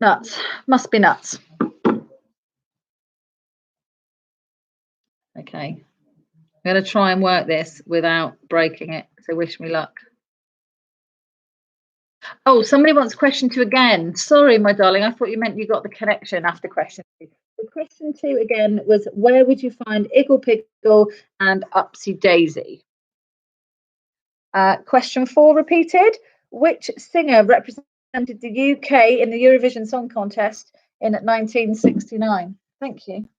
Nuts. Must be nuts. Okay. I'm going to try and work this without breaking it. So wish me luck. Oh, somebody wants question 2 again. Sorry, my darling. I thought you meant you got the connection after question 2. So question 2 again was, where would you find Iggle Piggle and Upsy Daisy? Question 4 repeated. Which singer represented the UK in the Eurovision Song Contest in 1969? Thank you.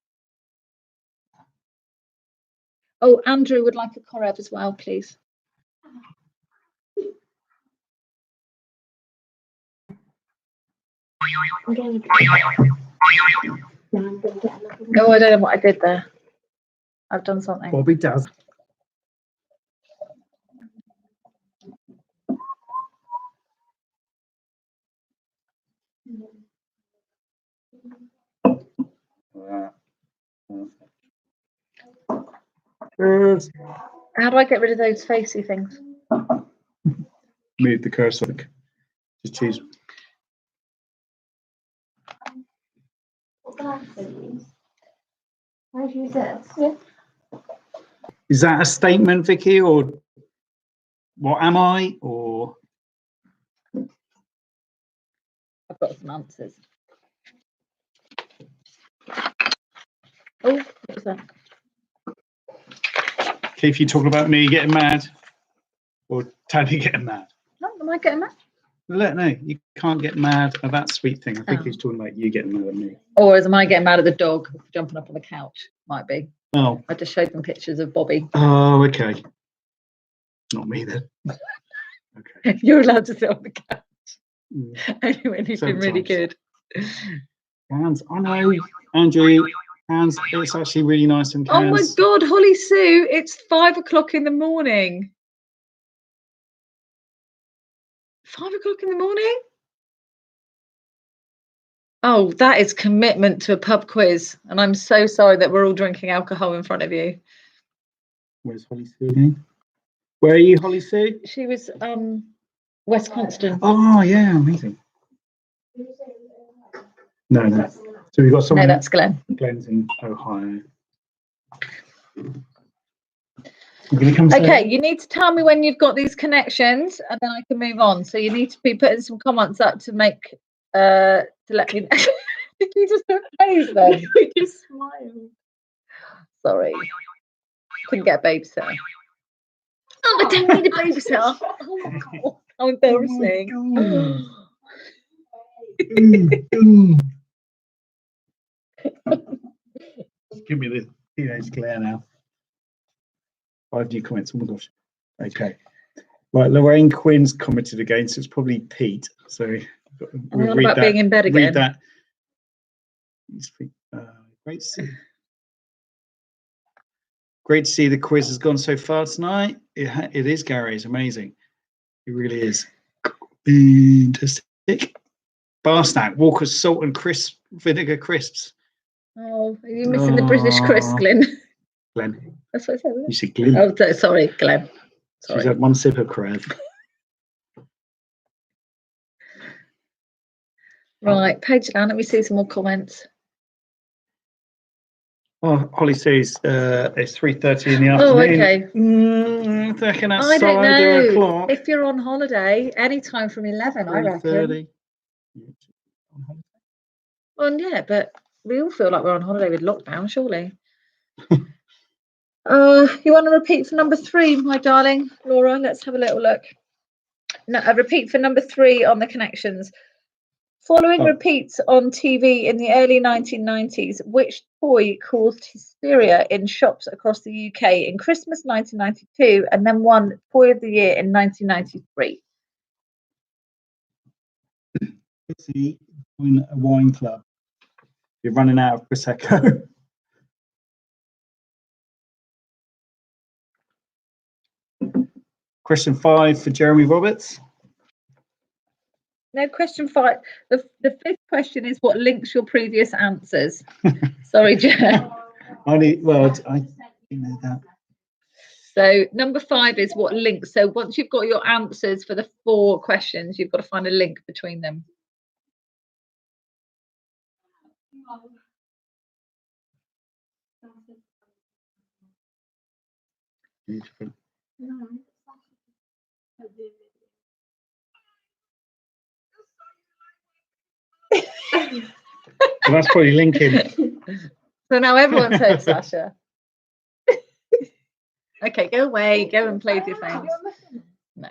Oh, Andrew would like a choreb as well, please. Oh, I don't know what I did there. I've done something. Bobby does. How do I get rid of those facey things? Move the cursor. Just choose. Yeah. Is that a statement, Vicky, or what am I, or? I've got some answers. Oh, what was that? Keith, you talking about me getting mad, or Tony getting mad? No, am I getting mad? No, you can't get mad at that sweet thing. I think Oh. he's talking about you getting mad at me. Or am I getting mad at the dog jumping up on the couch? Might be. Oh. I just showed them pictures of Bobby. Oh, okay. Not me then. Okay. You're allowed to sit on the couch. Mm. Anyway, he's been really good. Hands, I know, Andrew. Hands, it's actually really nice and Oh my God, Holly Sue, it's 5 o'clock in the morning. 5 o'clock in the morning? Oh, that is commitment to a pub quiz. And I'm so sorry that we're all drinking alcohol in front of you. Where's Holly Sue again? Where are you, Holly Sue? She was West Constant. Oh, yeah, amazing. No. So we've got someone. No, that's Glenn. Glenn's in Ohio. Gonna come okay, you need to tell me when you've got these connections and then I can move on. So you need to be putting some comments up to make to let me know. Did you just put face then? You just smiled. Sorry. Couldn't get a babysitter. Oh, I don't need a babysitter. Oh my God. How embarrassing. Give me the teenage glare now. 5 new comments. Oh my gosh. Okay. Right, Lorraine Quinn's commented again, so it's probably Pete. So we'll read about that. Being in bed again. Read that. Great to see. Great to see the quiz has gone so far tonight. It is, Gary. It's amazing. It really is. Fantastic. Bar snack, Walker's salt and vinegar crisps. Oh, are you missing the British crisp, Glenn? Glenn. That's what I said. You said Glenn. Oh, sorry, Glenn. She's had one sip of Crev. Right, page down. Let me see some more comments. Oh, Holly says it's 3:30 in the Oh, afternoon. okay. I reckon that's I don't know. 2 o'clock. If you're on holiday, any time from 11, I reckon. 3:30. Well, yeah, but we all feel like we're on holiday with lockdown, surely. You want to repeat for number 3, my darling Laura? Let's have a little look. No, a repeat for number 3 on the connections. Following repeats on TV in the early 1990s, which toy caused hysteria in shops across the UK in Christmas 1992 and then won Toy of the Year in 1993? See, in a wine club. You're running out of Prosecco. Question 5 for Jeremy Roberts. No, question 5. The 5th question is what links your previous answers. Sorry, Jen. I know that. So number 5 is what links. So once you've got your answers for the 4 questions, you've got to find a link between them. So that's probably linking. So now everyone's heard Sasha. Okay, go away. Go and play with your phones. No.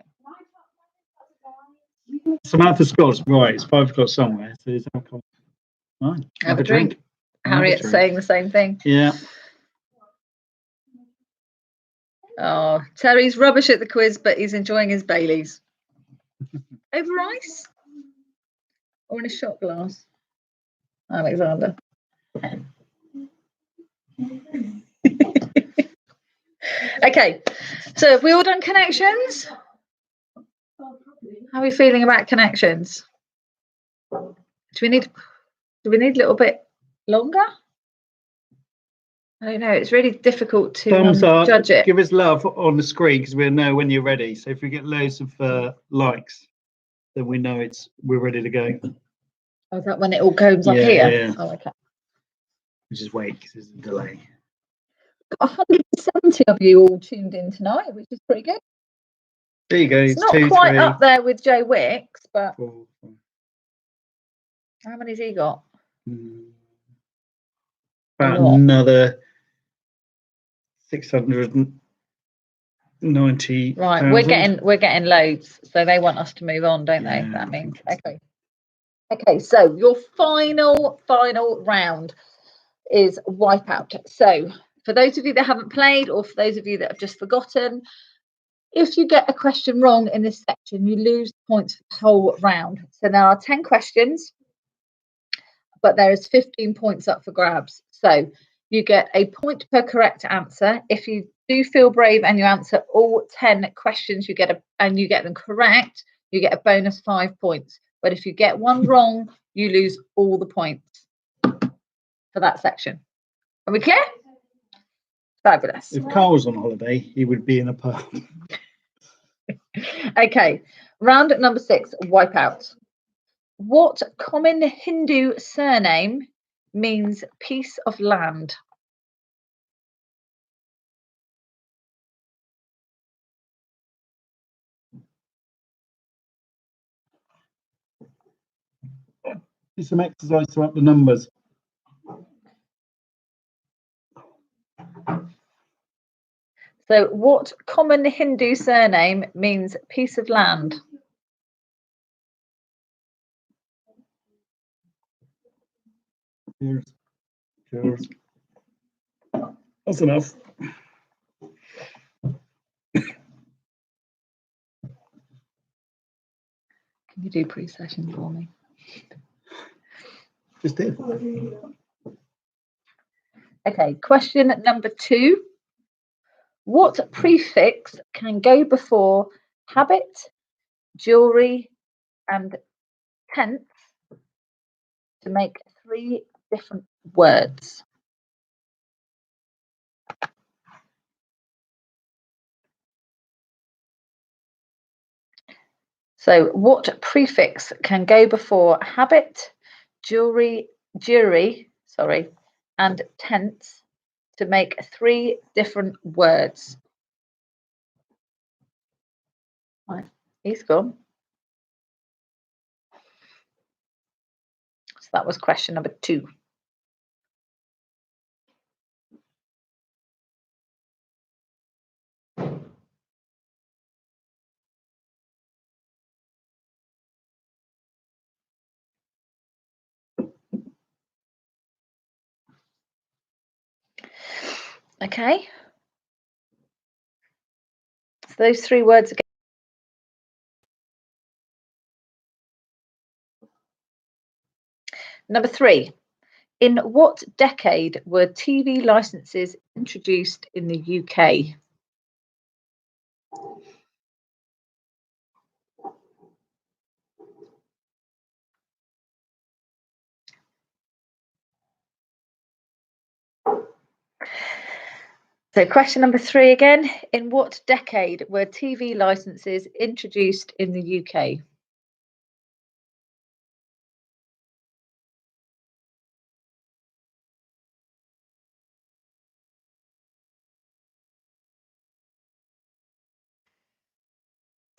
Samantha Scott's right. It's 5 o'clock somewhere. So it's alcohol. Right. Have a drink. Harriet's saying the same thing. Yeah. Oh, Terry's rubbish at the quiz, but he's enjoying his Baileys. Over ice? Or in a shot glass? Alexander. Okay, so have we all done connections? How are we feeling about connections? Do we need a little bit longer? I don't know. It's really difficult to Thumbs up. Judge it. Give us love on the screen because we'll know when you're ready. So if we get loads of likes, then we know we're ready to go. Oh, is that when it all comes up here? Yeah. Oh, okay. We just wait because there's a delay. 170 of you all tuned in tonight, which is pretty good. There you go. It's not quite up there with Joe Wicks, but 4, 5. How many's he got? About another 690. Right, 000. we're getting loads, so they want us to move on, don't they? Yeah, That means okay. So your final round is Wipeout. So for those of you that haven't played, or for those of you that have just forgotten, if you get a question wrong in this section, you lose points for the whole round. So there are 10 questions, but there is 15 points up for grabs. So you get a point per correct answer. If you do feel brave and you answer all 10 questions, and you get them correct, you get a bonus 5 points. But if you get one wrong, you lose all the points for that section. Are we clear? Fabulous. If Carl was on holiday, he would be in a pub. Okay, round at number 6, Wipeout. What common Hindu surname means piece of land? Do some exercise to up the numbers. So what common Hindu surname means piece of land? Cheers. That's enough. Can you do pre-session for me? Just did. Okay, question number 2. What prefix can go before habit, jewelry, and tense to make 3 different words? So what prefix can go before habit, jury, and tense to make 3 different words? Right, he's gone. So that was question number 2. Okay. So those 3 words again. Number 3. In what decade were TV licenses introduced in the UK? So question number 3 again. In what decade were TV licenses introduced in the UK?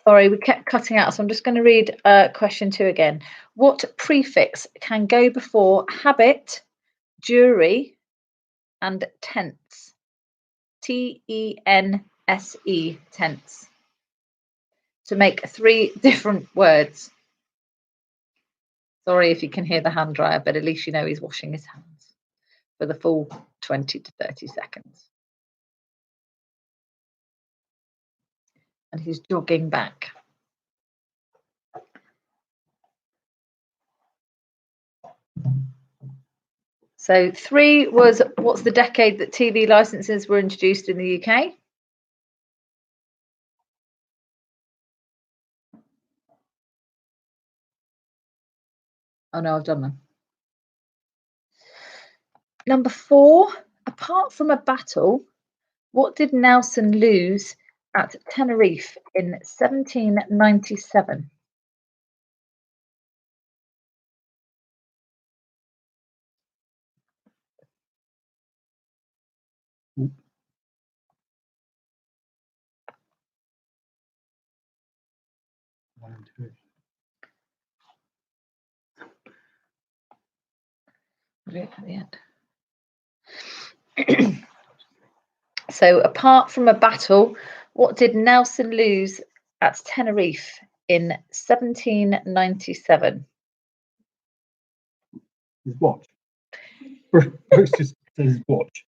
Sorry, we kept cutting out, so I'm just going to read question 2 again. What prefix can go before habit, jury, and tense? T-E-N-S-E, tense. To make 3 different words. Sorry if you can hear the hand dryer, but at least you know he's washing his hands for the full 20 to 30 seconds. And he's jogging back. So 3 was, what's the decade that TV licenses were introduced in the UK? Oh no, I've done them. Number 4, apart from a battle, what did Nelson lose at Tenerife in 1797? At the end. So apart from a battle, what did Nelson lose at Tenerife in 1797? His watch. Bruce just said his watch.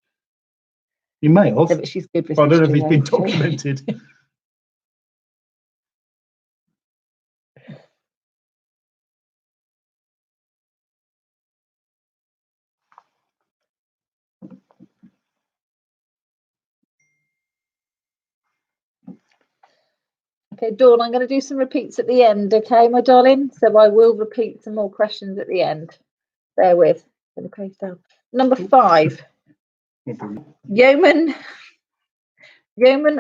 He may have. Yeah, but she's good with I don't know if history, he's been though, so- documented. Okay, Dawn, I'm going to do some repeats at the end, okay, my darling? So I will repeat some more questions at the end. Bear with. Put the page down. Number 5. Yeoman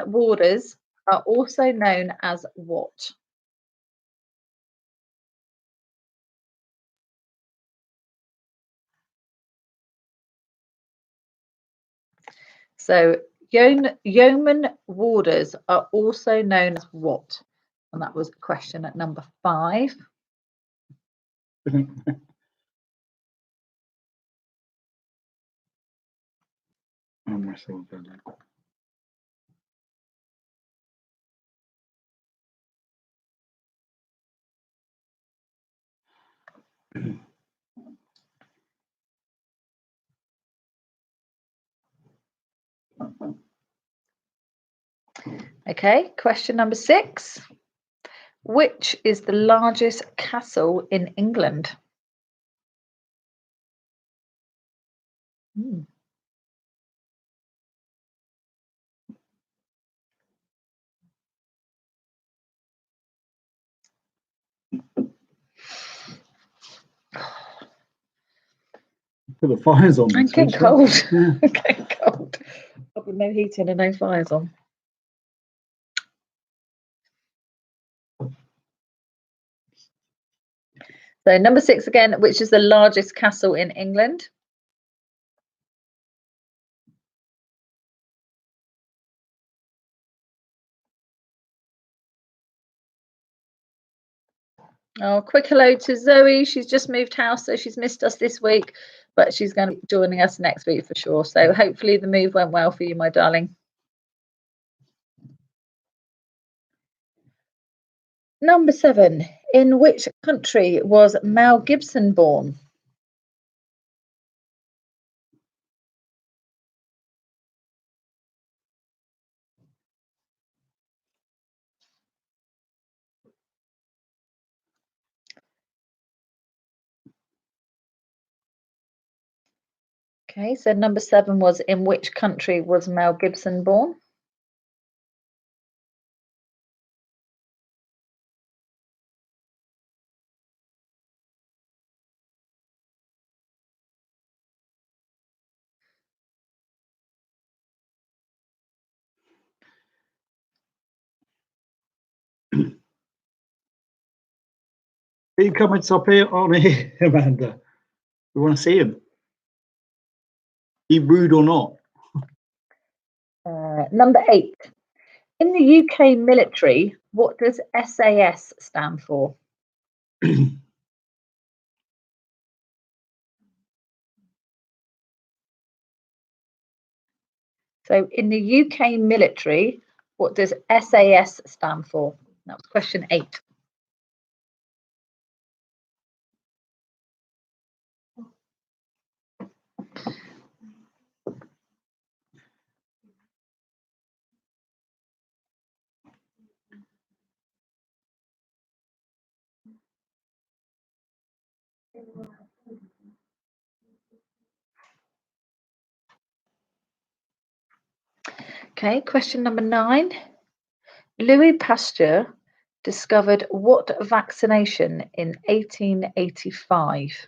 warders are also known as what? So yeoman warders are also known as what? And that was question at number 5. Okay, question number 6. Which is the largest castle in England? Put the fires on. I'm getting cold. Yeah. I'm getting cold. I've got no heating and no fires on. So number 6 again, which is the largest castle in England? Oh, quick hello to Zoe. She's just moved house, so she's missed us this week, but she's going to be joining us next week for sure. So hopefully the move went well for you, my darling. Number 7. In which country was Mel Gibson born? Okay, so number 7 was in which country was Mel Gibson born? He comments up here on here, Amanda. We want to see him. He rude or not? Number 8. In the UK military, what does SAS stand for? So in the UK military, what does SAS stand for? That was question 8. Okay, question number 9. Louis Pasteur discovered what vaccination in 1885?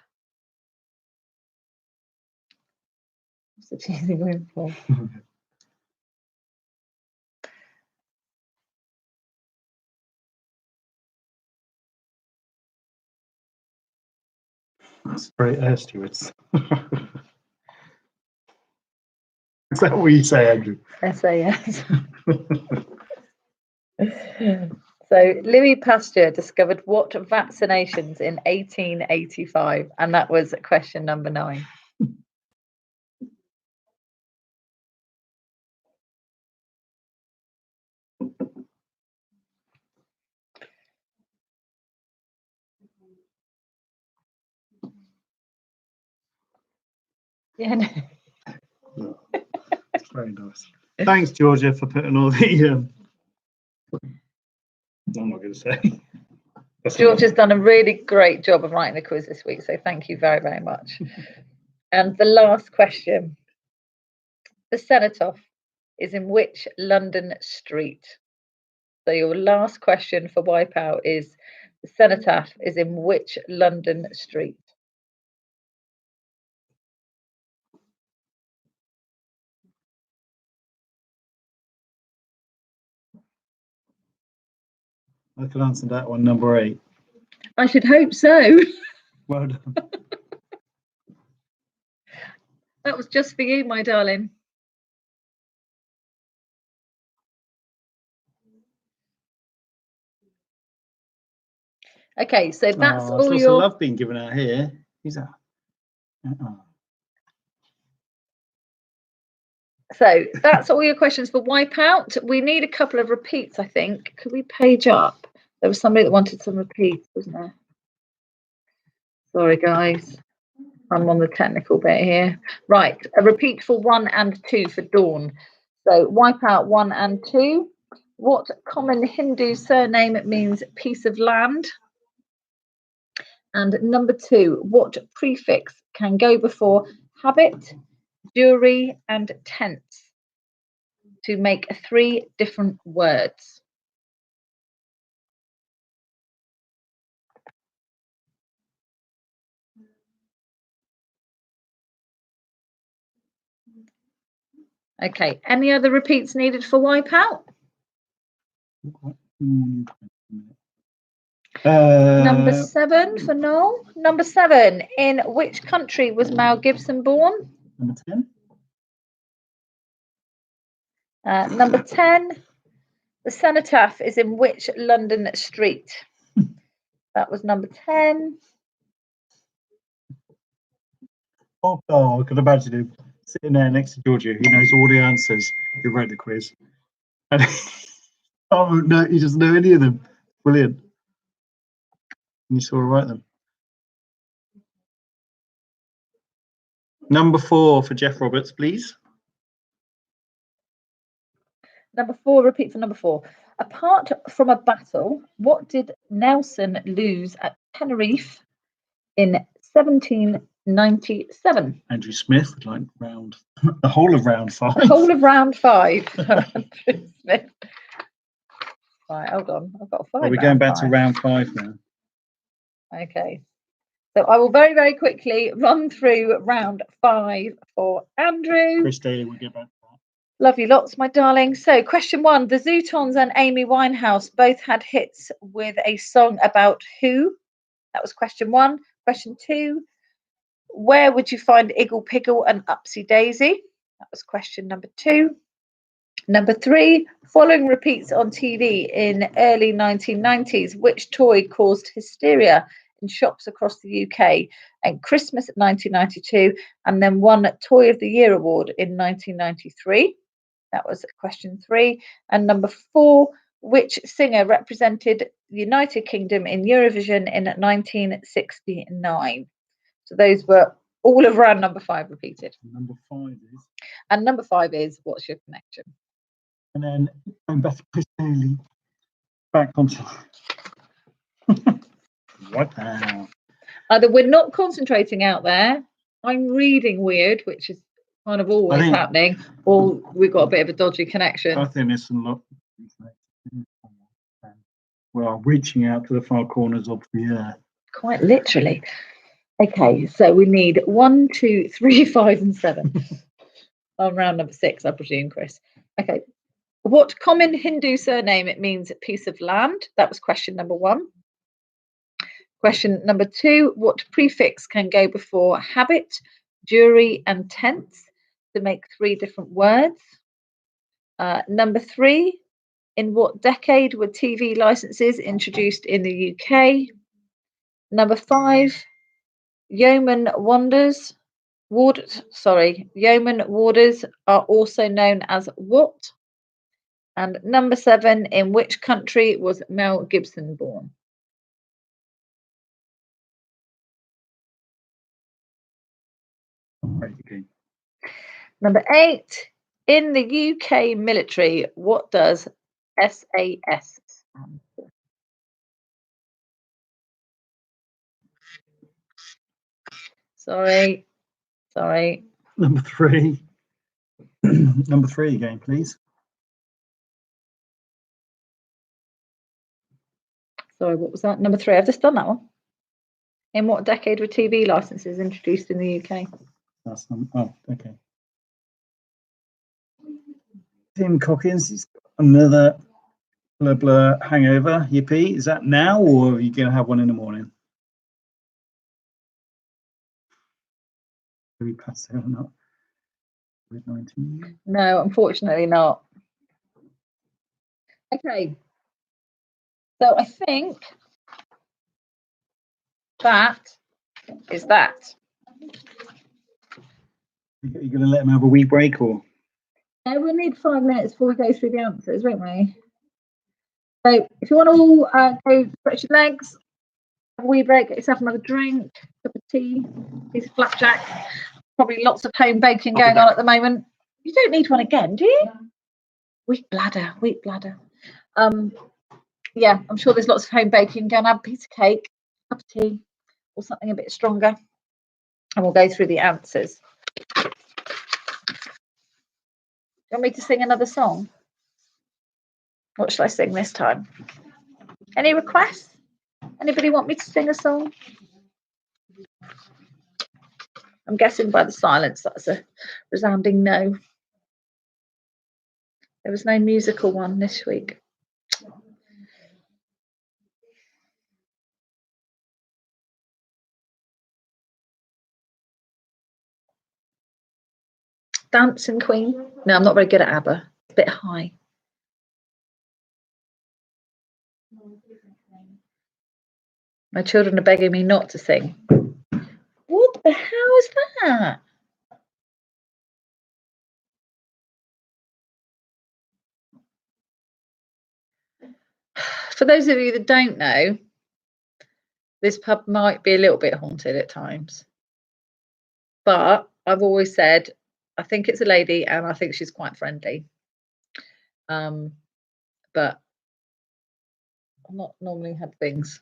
What's the cheesy word for? That's very air stewards. Is that what you say, Andrew? SAS. So Louis Pasteur discovered what vaccinations in 1885? And that was question number 9. Yeah. No. It's very nice. Thanks, Georgia, for putting all the. I'm not going to say. George has done a really great job of writing the quiz this week, so thank you very, very much. And the last question. The Cenotaph is in which London street? So your last question for Wipeout is the Cenotaph is in which London street? I can answer that one, number 8. I should hope so. Well done. That was just for you, my darling. Okay, so that's all lots your of love being given out here. Who's that? So that's all your questions for Wipeout. We need a couple of repeats, I think. Could we page up? There was somebody that wanted some repeats, wasn't there? Sorry, guys. I'm on the technical bit here. Right, a repeat for 1 and 2 for Dawn. So Wipeout 1 and 2. What common Hindu surname means piece of land? And number 2, what prefix can go before habit, jury, and tense to make 3 different words? Okay, any other repeats needed for Wipeout? Number 7 for Noel. Number 7. In which country was Mel Gibson born? Number 10. Number 10. The cenotaph is in which London street? That was number 10. Oh, I could imagine him sitting there next to Georgia, who knows all the answers, who wrote the quiz. And oh no, he doesn't know any of them. Brilliant. And you saw her write them. Number 4 for Jeff Roberts, please. Number 4, repeat for number 4. Apart from a battle, what did Nelson lose at Tenerife in 1797? Andrew Smith, like round, the whole of round 5. The whole of round 5. Andrew Smith. Right, hold on. I've got a 5. Are we going back to round 5 now? Okay. So I will very, very quickly run through round 5 for Andrew. Chris Daly will get back to that. Love you lots, my darling. So question 1, the Zootons and Amy Winehouse both had hits with a song about who? That was question 1. Question 2, where would you find Iggle Piggle and Upsy Daisy? That was question number 2. Number 3, following repeats on TV in early 1990s, which toy caused hysteria in shops across the UK and Christmas 1992, and then won Toy of the Year award in 1993? That was question 3. And number 4, which singer represented the United Kingdom in Eurovision in 1969? So those were all of round number 5 repeated. Number 5 is. And number 5 is, what's your connection? And then going back to Chris Daly, back onto. What now? Either we're not concentrating out there, I'm reading weird, which is kind of always happening, or we've got a bit of a dodgy connection. I think there's some lot. Well, reaching out to the far corners of the earth. Quite literally. Okay, so we need 1, 2, 3, 5, and 7. On round number 6, I presume, Chris. Okay. What common Hindu surname it means piece of land? That was question number 1. Question number 2, what prefix can go before habit, jury, and tense to make 3 different words? Number 3, in what decade were TV licenses introduced in the UK? Number 5, yeoman warders are also known as what? And number 7, in which country was Mel Gibson born? Number 8, in the UK military, what does SAS stand for? Sorry. Number 3. Number 3 again, please. Sorry, what was that? Number 3. I've just done that one. In what decade were TV licenses introduced in the UK? That's oh, okay. Tim Cockins, he's got another blur hangover. Yippee! Is that now, or are you going to have one in the morning? Are we passed out or not? COVID-19? No, unfortunately not. Okay. So I think that is that. You're going to let him have a wee break, or? No, we'll need 5 minutes before we go through the answers, won't we? So if you want to all go stretch your legs, have a wee break, get yourself another drink, cup of tea, piece of flapjack. Probably lots of home baking going on at the moment. You don't need one again, do you? Weak bladder. Yeah, I'm sure there's lots of home baking. Go and have a piece of cake, cup of tea, or something a bit stronger, and we'll go through the answers. Do you want me to sing another song? What should I sing this time? Any requests? Anybody want me to sing a song? I'm guessing by the silence that's a resounding no. There was no musical one this week. Dancing Queen. No, I'm not very good at ABBA. A bit high. My children are begging me not to sing. What the hell is that? For those of you that don't know, this pub might be a little bit haunted at times. But I've always said, I think it's a lady and I think she's quite friendly. But I've not normally had things.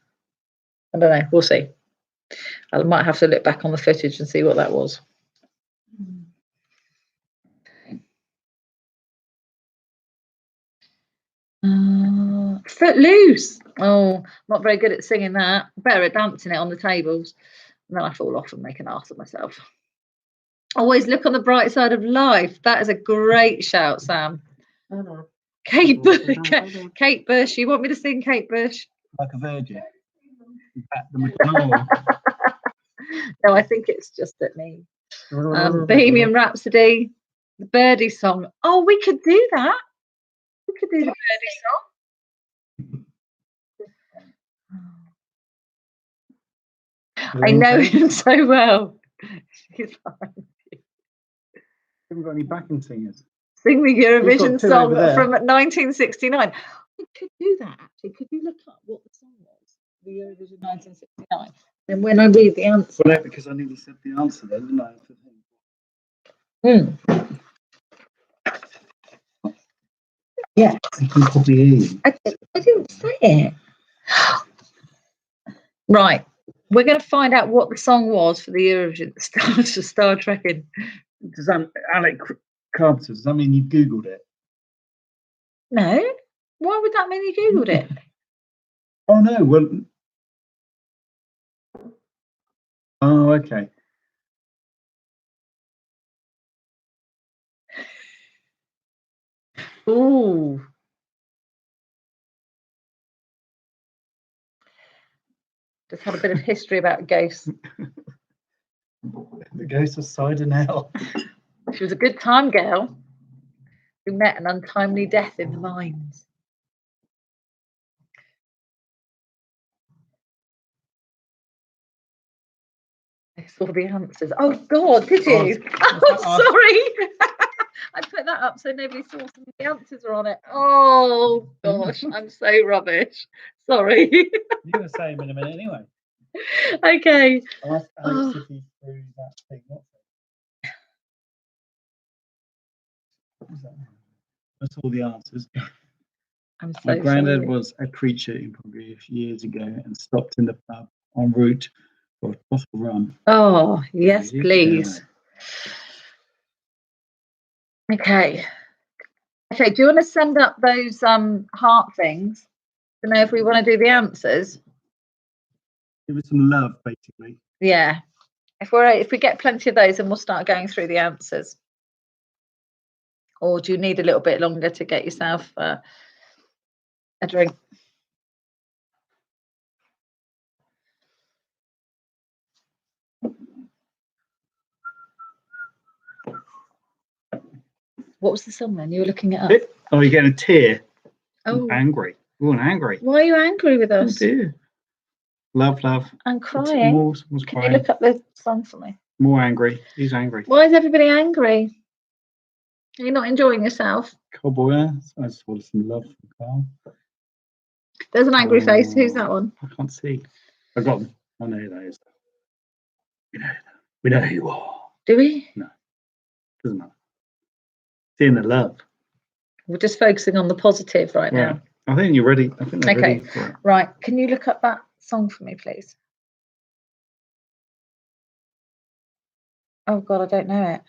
I don't know. We'll see. I might have to look back on the footage and see what that was. Footloose. Oh, I'm not very good at singing that. Better at dancing it on the tables. And then I fall off and make an ass of myself. Always look on the bright side of life. That is a great shout, Sam. Kate Bush. You want me to sing Kate Bush? Like a virgin. No, I think it's just at me. Bohemian Rhapsody, the Birdie song. Oh, we could do that. We could do the Birdie song. I know him so well. She's like, haven't got any backing singers. Sing the Eurovision song from 1969. We could do that actually. Could you look up what the song was? The Eurovision 1969. And when I read the answer. Well, no, because I nearly said the answer then, didn't I? Yeah. I can probably hear you. I didn't say it. Right. We're going to find out what the song was for the Eurovision Star Trekking. Does that, Alec Carpenter, does that mean you Googled it? No. Why would that mean you Googled it? Oh, no. Well. Oh, okay. Ooh. Just had a bit of history about ghosts. The ghost of Cider Nell. She was a good time girl who met an untimely death in the mines. I saw the answers. Oh God, did you? Oh, sorry. I put that up so nobody saw some of the answers are on it. Oh gosh, I'm so rubbish. Sorry. You were saying in a minute anyway. Okay. I'll ask Alex if he threw that thing. What was that? That's all the answers. I'm so My granddad sorry. was a preacher in Polgooth years ago and stopped in the pub en route for a bottle run. Oh, yes, please. Okay. Okay, do you want to send up those heart things to know if we want to do the answers? Give it some love, basically. Yeah. If we get plenty of those, then we'll start going through the answers. Or do you need a little bit longer to get yourself a drink? What was the song then? You were looking it up. Oh, you're getting a tear. Oh, angry. Oh, angry. Why are you angry with us? Oh dear. Love. I'm crying. Can you look up the song for me? More angry. He's angry. Why is everybody angry? Are you not enjoying yourself? Cowboy. I just want some love from Carl. There's an angry face. Who's that one? I can't see. I got them. I know who that is. We know who you are. Do we? No. Doesn't matter. Seeing the love. We're just focusing on the positive right now. I think you're ready. I think they're ready for it. Right. Can you look up that song for me, please? Oh God, I don't know it.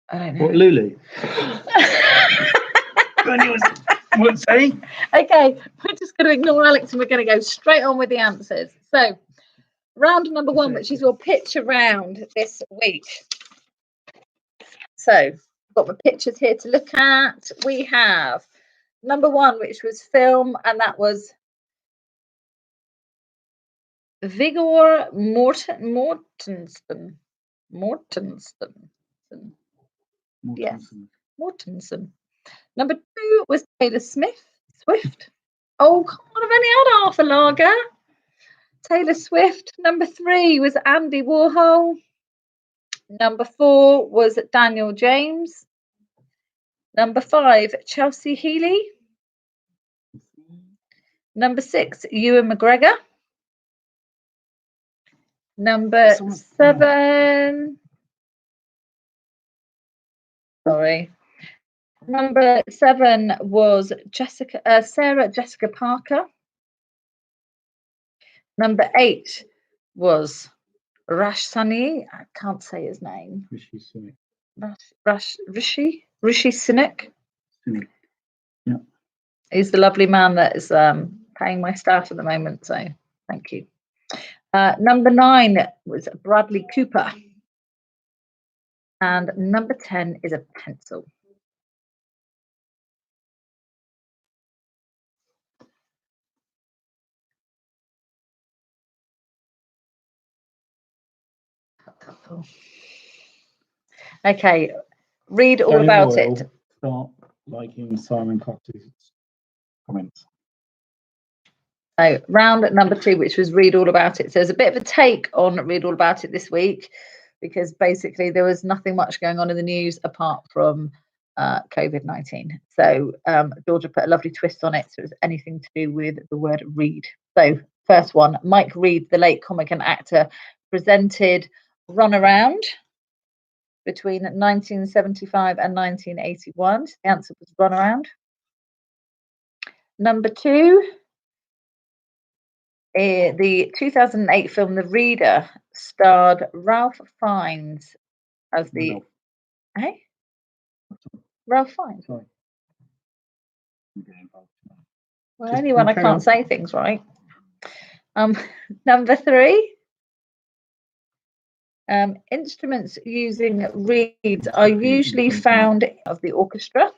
I don't know. What, Lulu? What say? Okay, we're just going to ignore Alex and we're going to go straight on with the answers. So, round number one, which is your picture round this week. So, I've got my pictures here to look at. We have number one, which was film, and that was Vigor Mortensen. Yes, Mortensen. Number 2 was Taylor Swift. Oh, come on, I've only had half a lager. Taylor Swift. Number 3 was Andy Warhol. Number 4 was Daniel James. Number 5, Chelsea Healy. Number 6, Ewan McGregor. Number 7. Sorry. Number 7 was Sarah Jessica Parker. Number 8 was Rash Sani. I can't say his name. Rishi Sunak. Yeah. He's the lovely man that is paying my staff at the moment. So thank you. Number 9 was Bradley Cooper. And number 10 is a pencil. Okay, read all about it. Start liking Simon Cox's comments. So round at number 2, which was read all about it. So there's a bit of a take on read all about it this week, because basically there was nothing much going on in the news apart from COVID-19. So Georgia put a lovely twist on it. So it was anything to do with the word read. So first one, Mike Reed, the late comic and actor, presented Runaround between 1975 and 1981. The answer was Runaround. Number 2, the 2008 film The Reader starred Ralph Fiennes as the... Ralph Fiennes? Sorry. Well, only when I can't say things right. Number 3, instruments using reeds are usually found of the orchestra.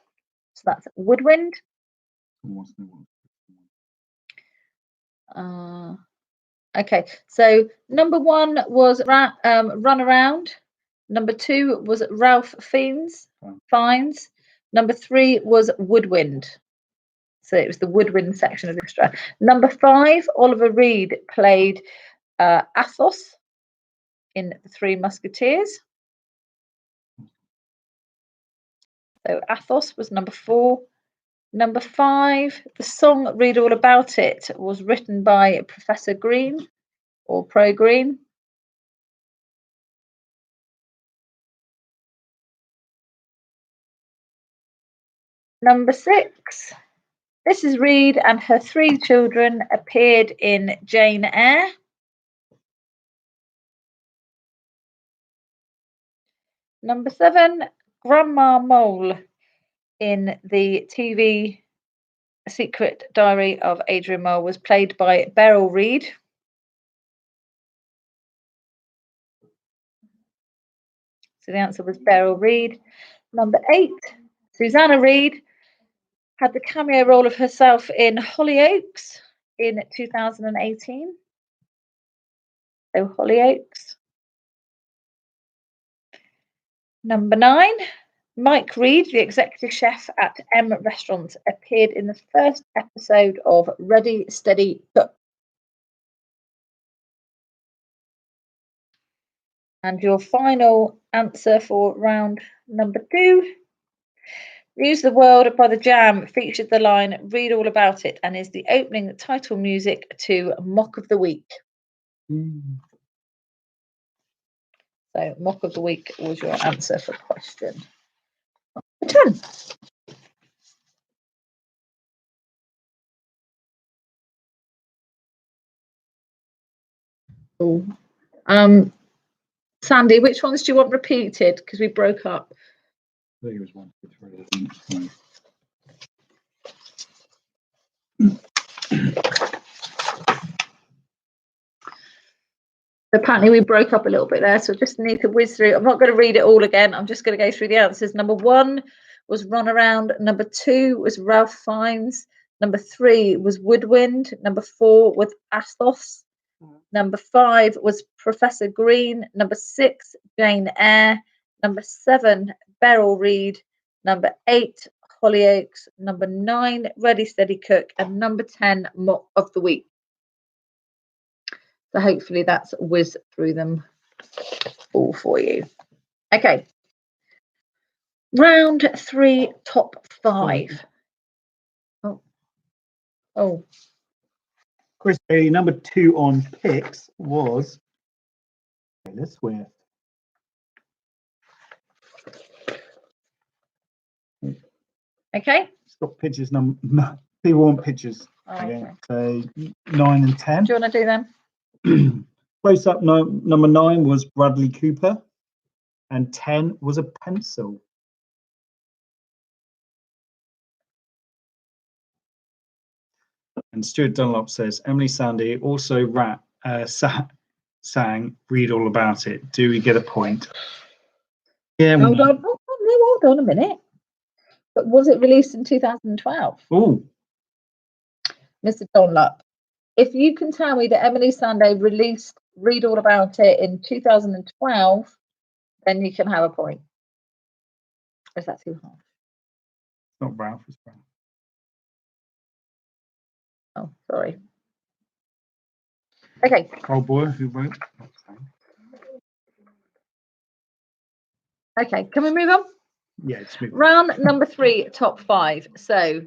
So that's woodwind. Okay, so number 1 was Runaround. Number 2 was Ralph Fiennes. Number 3 was woodwind. So it was the woodwind section of the orchestra. Number 5, Oliver Reed played Athos in The Three Musketeers. So Athos was number 4. Number 5, the song Read All About It was written by Professor Green or Pro Green. Number 6, Mrs. Reed and her 3 children appeared in Jane Eyre. Number 7, Grandma Mole in the TV Secret Diary of Adrian Mole was played by Beryl Reid. So the answer was Beryl Reid. Number 8, Susanna Reid had the cameo role of herself in Hollyoaks in 2018. So Hollyoaks. Number 9, Mike Reed, the executive chef at M Restaurant, appeared in the first episode of Ready, Steady, Cook. And your final answer for round number 2. News of the World by The Jam featured the line Read All About It and is the opening title music to Mock of the Week. So Mock of the Week was your answer for question 10. Cool. Sandy, which ones do you want repeated? Because we broke up. I think it was 1, 2, 3. Apparently we broke up a little bit there, so I just need to whiz through. I'm not going to read it all again. I'm just going to go through the answers. Number 1 was Runaround. Number 2 was Ralph Fiennes. Number 3 was Woodwind. Number 4 was Athos. Number 5 was Professor Green. Number 6, Jane Eyre. Number 7, Beryl Reid. Number 8, Hollyoaks. Number 9, Ready Steady Cook. And number 10, Mock of the Week. So hopefully that's whizzed through them all for you. Okay. Round 3, top 5. Oh. Chris Bailey, number 2 on picks was Taylor Swift. Okay. Stop pictures. People want pictures. Oh, okay. So 9 and 10. Do you want to do them? Close up, number 9 was Bradley Cooper, and 10 was a pencil. And Stuart Dunlop says Emily Sandé also sang "Read All About It." Do we get a point? Yeah. Hold on a minute. But was it released in 2012? Oh, Mr. Dunlop, if you can tell me that Emily Sandé released "Read All About It" in 2012, then you can have a point. Is that too hard? not Ralph. It's Ralph. Oh, sorry. Okay. Oh boy, who wrote? Okay, can we move on? Yeah, it's moving. Round number 3, top 5. So,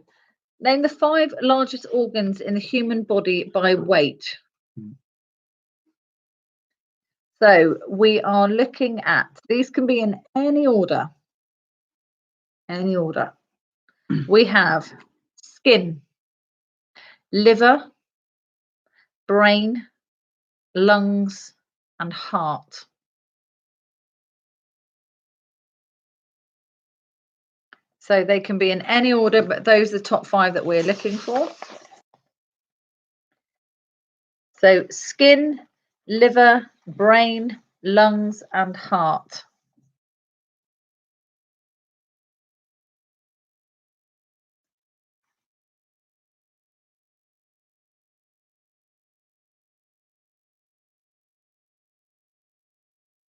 name the 5 largest organs in the human body by weight. So, we are looking at, these can be in any order. Any order. We have skin, liver, brain, lungs, and heart. So they can be in any order, but those are the top 5 that we're looking for. So skin, liver, brain, lungs, and heart.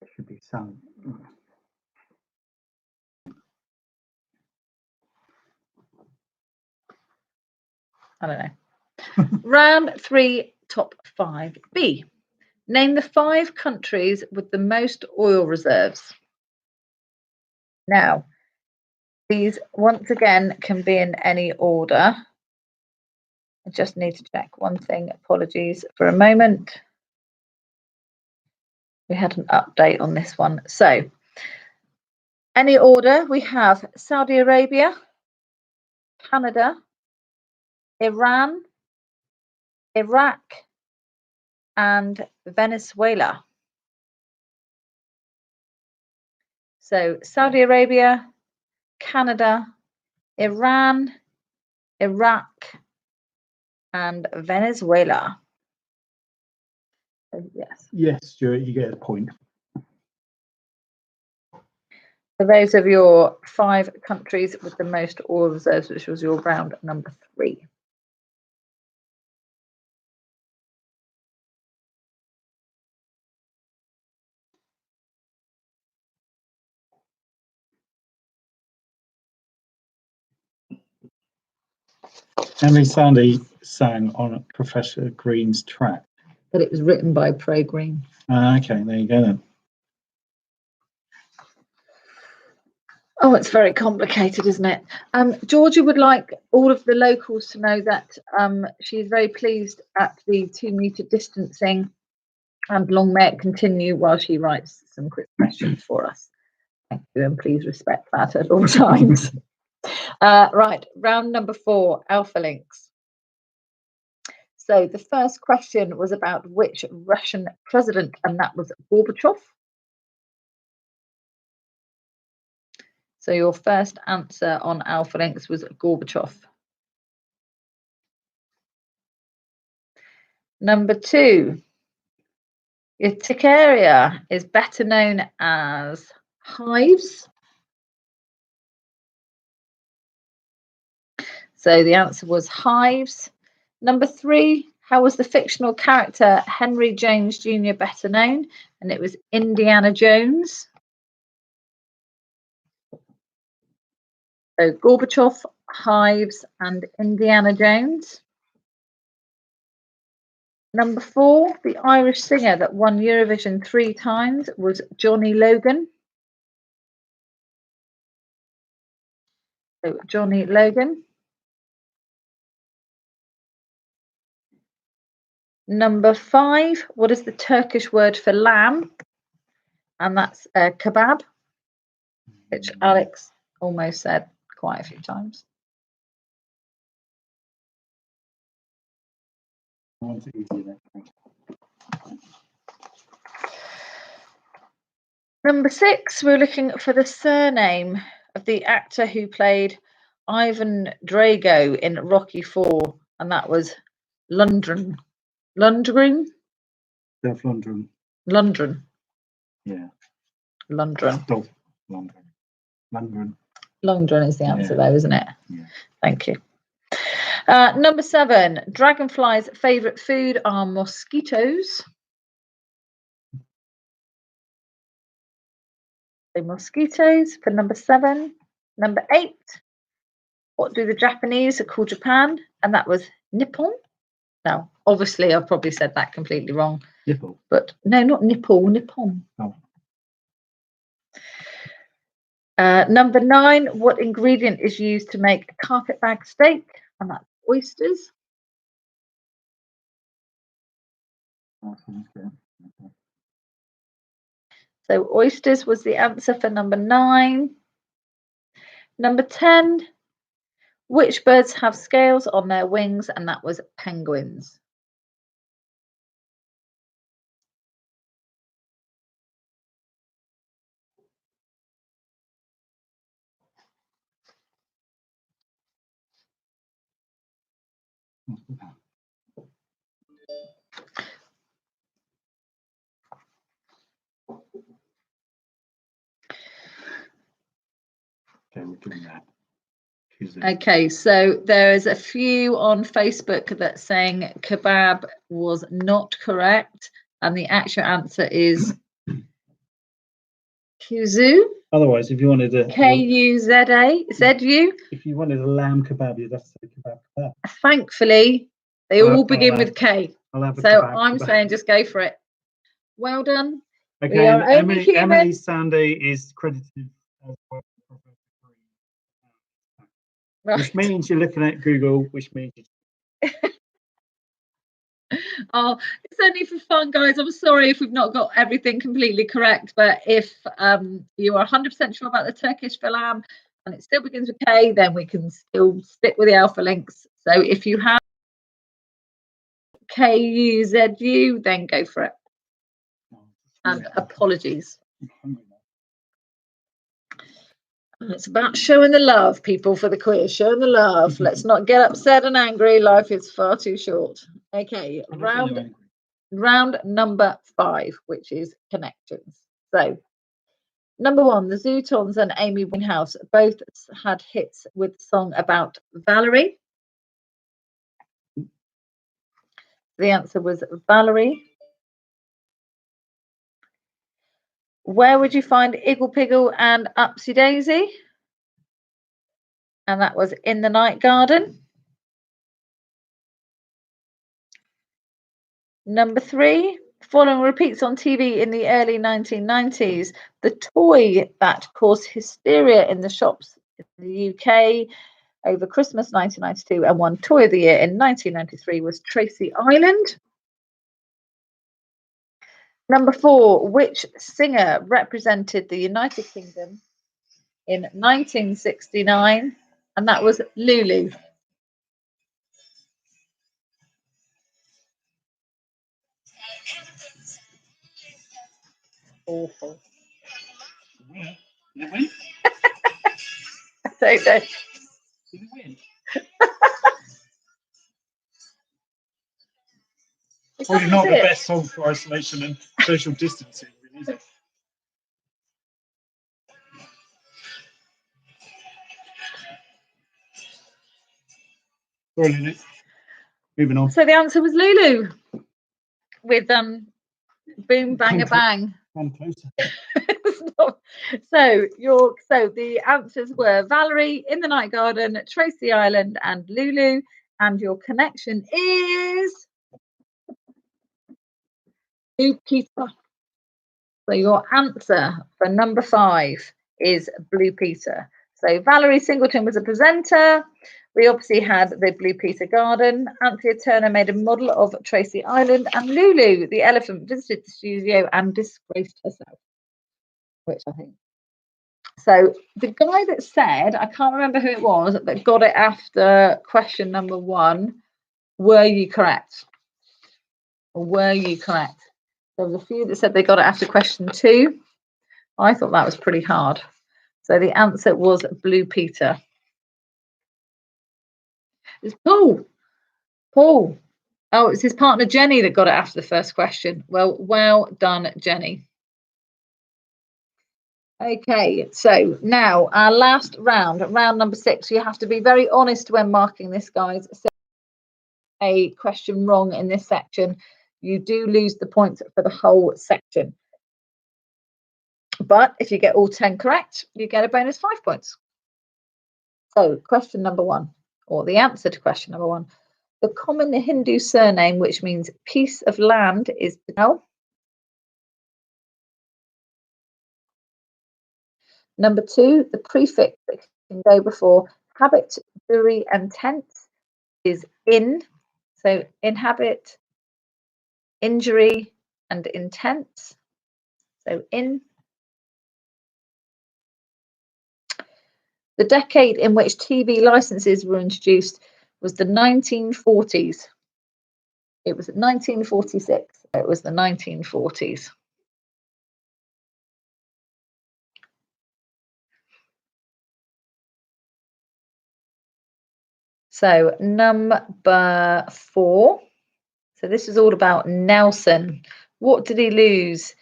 It should be some. I don't know. Round 3, top 5. B. Name the 5 countries with the most oil reserves. Now, these once again can be in any order. I just need to check one thing. Apologies for a moment. We had an update on this one. So, any order, we have Saudi Arabia, Canada, Iran, Iraq, and Venezuela. So Saudi Arabia, Canada, Iran, Iraq, and Venezuela. So yes. Yes, Stuart, you get a point. So those are your 5 countries with the most oil reserves, which was your round number 3. Emily Sandé sang on Professor Green's track. But it was written by Pro Green. Okay, there you go then. Oh, it's very complicated, isn't it? Georgia would like all of the locals to know that she's very pleased at the 2-metre distancing, and long may it continue while she writes some quick questions for us. Thank you, and please respect that at all times. Right, round number 4, Alpha Links. So the first question was about which Russian president, and that was Gorbachev. So your first answer on Alpha Links was Gorbachev. Number 2, Urticaria is better known as hives. So the answer was hives. Number 3, How was the fictional character Henry Jones Jr. better known? And it was Indiana Jones. So Gorbachev, Hives, and Indiana Jones. Number 4, the Irish singer that won Eurovision 3 times was Johnny Logan. So Johnny Logan. Number 5, what is the Turkish word for lamb? And that's kebab, which Alex almost said quite a few times. Number 6, we're looking for the surname of the actor who played Ivan Drago in Rocky 4, and that was Lundgren. Lundgren? Dolph Lundgren. Lundgren. Yeah. Lundgren. Dolph Lundgren. Lundgren. Lundgren is the answer, though, isn't it? Yeah. Thank you. Number 7, dragonflies' favourite food are mosquitoes. So mosquitoes for number 7. Number 8, what do the Japanese call Japan? And that was Nippon. Now, obviously, I've probably said that completely wrong. Nipple. But no, not nipple, Nippon. Oh. Number 9, what ingredient is used to make a carpetbag steak? And that's oysters. So oysters was the answer for number 9. Number 10, which birds have scales on their wings? And that was penguins. Okay, we're doing that. Okay, so there's a few on Facebook that's saying kebab was not correct, and the actual answer is kuzu. Otherwise, if you wanted a Kuza, Z-U. if you wanted a lamb kebab, you'd have to say kebab kebab. Thankfully, they all begin with K. I'll have a So kebab I'm kebab. saying just go for it. Well done. Okay, We are and only human. Emily Sanday is credited as well. Right. Which means you're looking at Google, which means Oh, it's only for fun, guys. I'm sorry if we've not got everything completely correct, but if you are 100% sure about the Turkish for lamb and it still begins with K, then we can still stick with the alpha links. So if you have Kuzu, then go for it. And apologies. It's about showing the love, people, for the quiz. Showing the love. Let's not get upset and angry. Life is far too short. Okay, round number 5, which is connections. So, number 1, the Zootons and Amy Winehouse both had hits with the song about Valerie. The answer was Valerie. Where would you find Iggle Piggle and Upsy Daisy? And that was in the night garden. Number 3, following repeats on TV in the early 1990s, the toy that caused hysteria in the shops in the UK over Christmas 1992 and won Toy of the Year in 1993 was Tracy Island. Number 4, which singer represented the United Kingdom in 1969? And that was Lulu. Awful. Did it win? I don't know. Did it win? Probably not the best song for isolation and social distancing, really, is it? Sorry, Lily. Moving on. So the answer was Lulu with boom bang bang. I'm closer. So the answers were Valerie, In the Night Garden, Tracy Island, and Lulu. And your connection is Blue Peter. So your answer for number 5 is Blue Peter. So Valerie Singleton was a presenter. We obviously had the Blue Peter Garden. Anthea Turner made a model of Tracy Island, and Lulu, the elephant, visited the studio and disgraced herself, which I think. So the guy that said, I can't remember who it was, that got it after question number 1, were you correct? Or were you correct? There was a few that said they got it after question 2. I thought that was pretty hard. So the answer was Blue Peter. It's Paul. Paul. Oh, it's his partner Jenny that got it after the first question. Well done, Jenny. Okay, so now our last round, round number 6. You have to be very honest when marking this, guys. So a question wrong in this section, you do lose the points for the whole section. But if you get all 10 correct, you get a bonus 5 points. So question number 1, or the answer to question number 1. The common Hindu surname, which means piece of land, is Patel. Number 2, the prefix that can go before habit, jury, and tense is in. So inhabit, injury, and intense. So in. The decade in which TV licenses were introduced was the 1940s. It was 1946. It was the 1940s. So number 4. So this is all about Nelson. What did he lose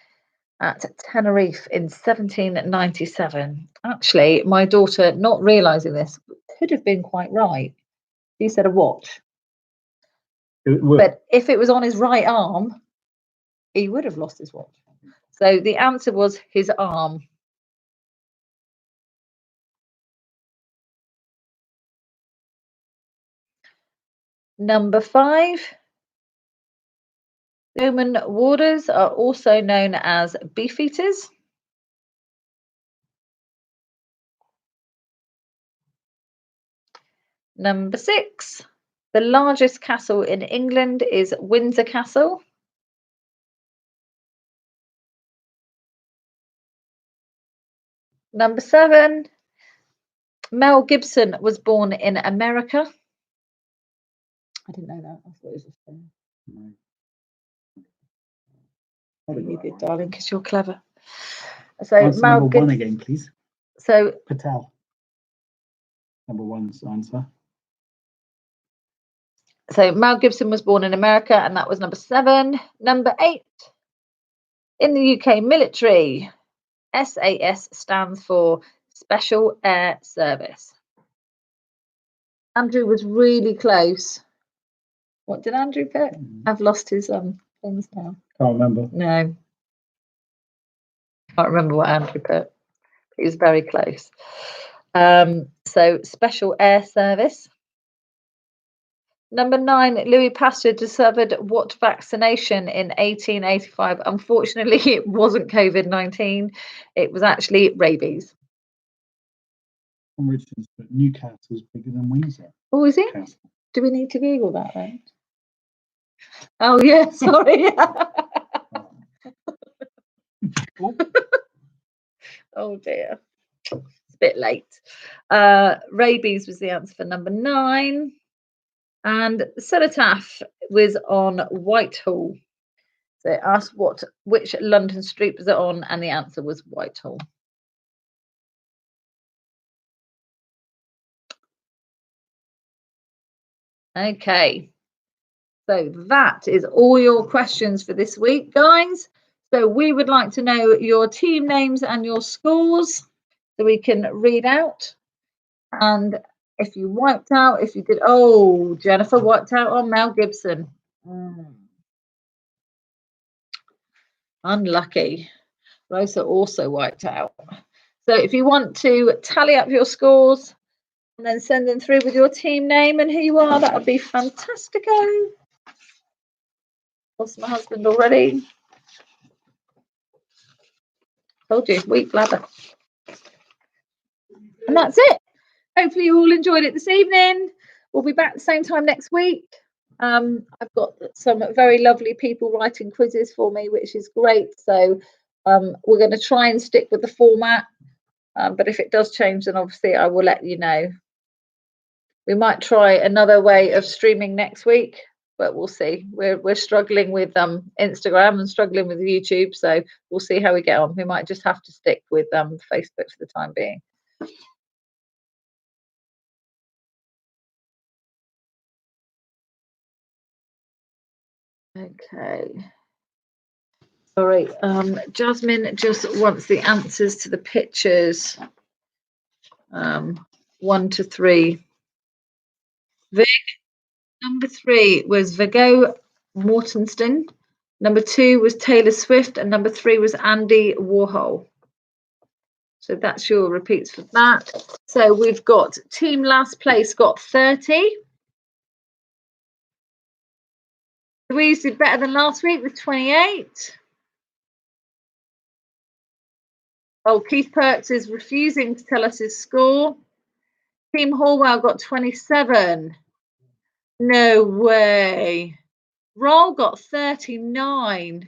at Tenerife in 1797? Actually, my daughter, not realising this, could have been quite right. She said a watch. But if it was on his right arm, he would have lost his watch. So the answer was his arm. Number 5. Roman warders are also known as beefeaters. Number 6. The largest castle in England is Windsor Castle. Number 7. Mel Gibson was born in America. I didn't know that. I thought it was just no. You did, darling, because you're clever. So answer Mel number 1 again, please. So Patel. Number 1's answer. So Mel Gibson was born in America, and that was number 7. Number 8. In the UK military, SAS stands for Special Air Service. Andrew was really close. What did Andrew put? I've lost his things now. Can't remember. No. Can't remember what Andrew put. He was very close. So Special Air Service. Number 9, Louis Pasteur discovered what vaccination in 1885? Unfortunately, it wasn't COVID-19. It was actually rabies. Richards, but Newcastle's bigger than Windsor. Oh, is it? Newcastle. Do we need to Google that then? Oh, yeah, sorry. Oh, dear. It's a bit late. Rabies was the answer for number 9. And Cenotaph was on Whitehall. So it asked which London street was it on, and the answer was Whitehall. Okay, so that is all your questions for this week, guys. So we would like to know your team names and your scores so we can read out. And if you wiped out, if you did, oh, Jennifer wiped out on Mel Gibson. Unlucky. Rosa also wiped out. So if you want to tally up your scores and then send them through with your team name and who you are, that would be fantastico. Lost my husband already. Told you, weak bladder. And that's it. Hopefully you all enjoyed it this evening. We'll be back the same time next week. I've got some very lovely people writing quizzes for me, which is great. So we're going to try and stick with the format. But if it does change, then obviously I will let you know. We might try another way of streaming next week, but we'll see. We're struggling with Instagram and struggling with YouTube, so we'll see how we get on. We might just have to stick with Facebook for the time being. Okay. Sorry, Jasmine just wants the answers to the pictures. 1 to 3. Vig, number 3 was Viggo Mortensen. Number 2 was Taylor Swift, and number 3 was Andy Warhol. So that's your repeats for that. So we've got team last place got 30. Louise did better than last week with 28. Oh, Keith Perks is refusing to tell us his score. Team Hallwell got 27. No way. Roll got 39.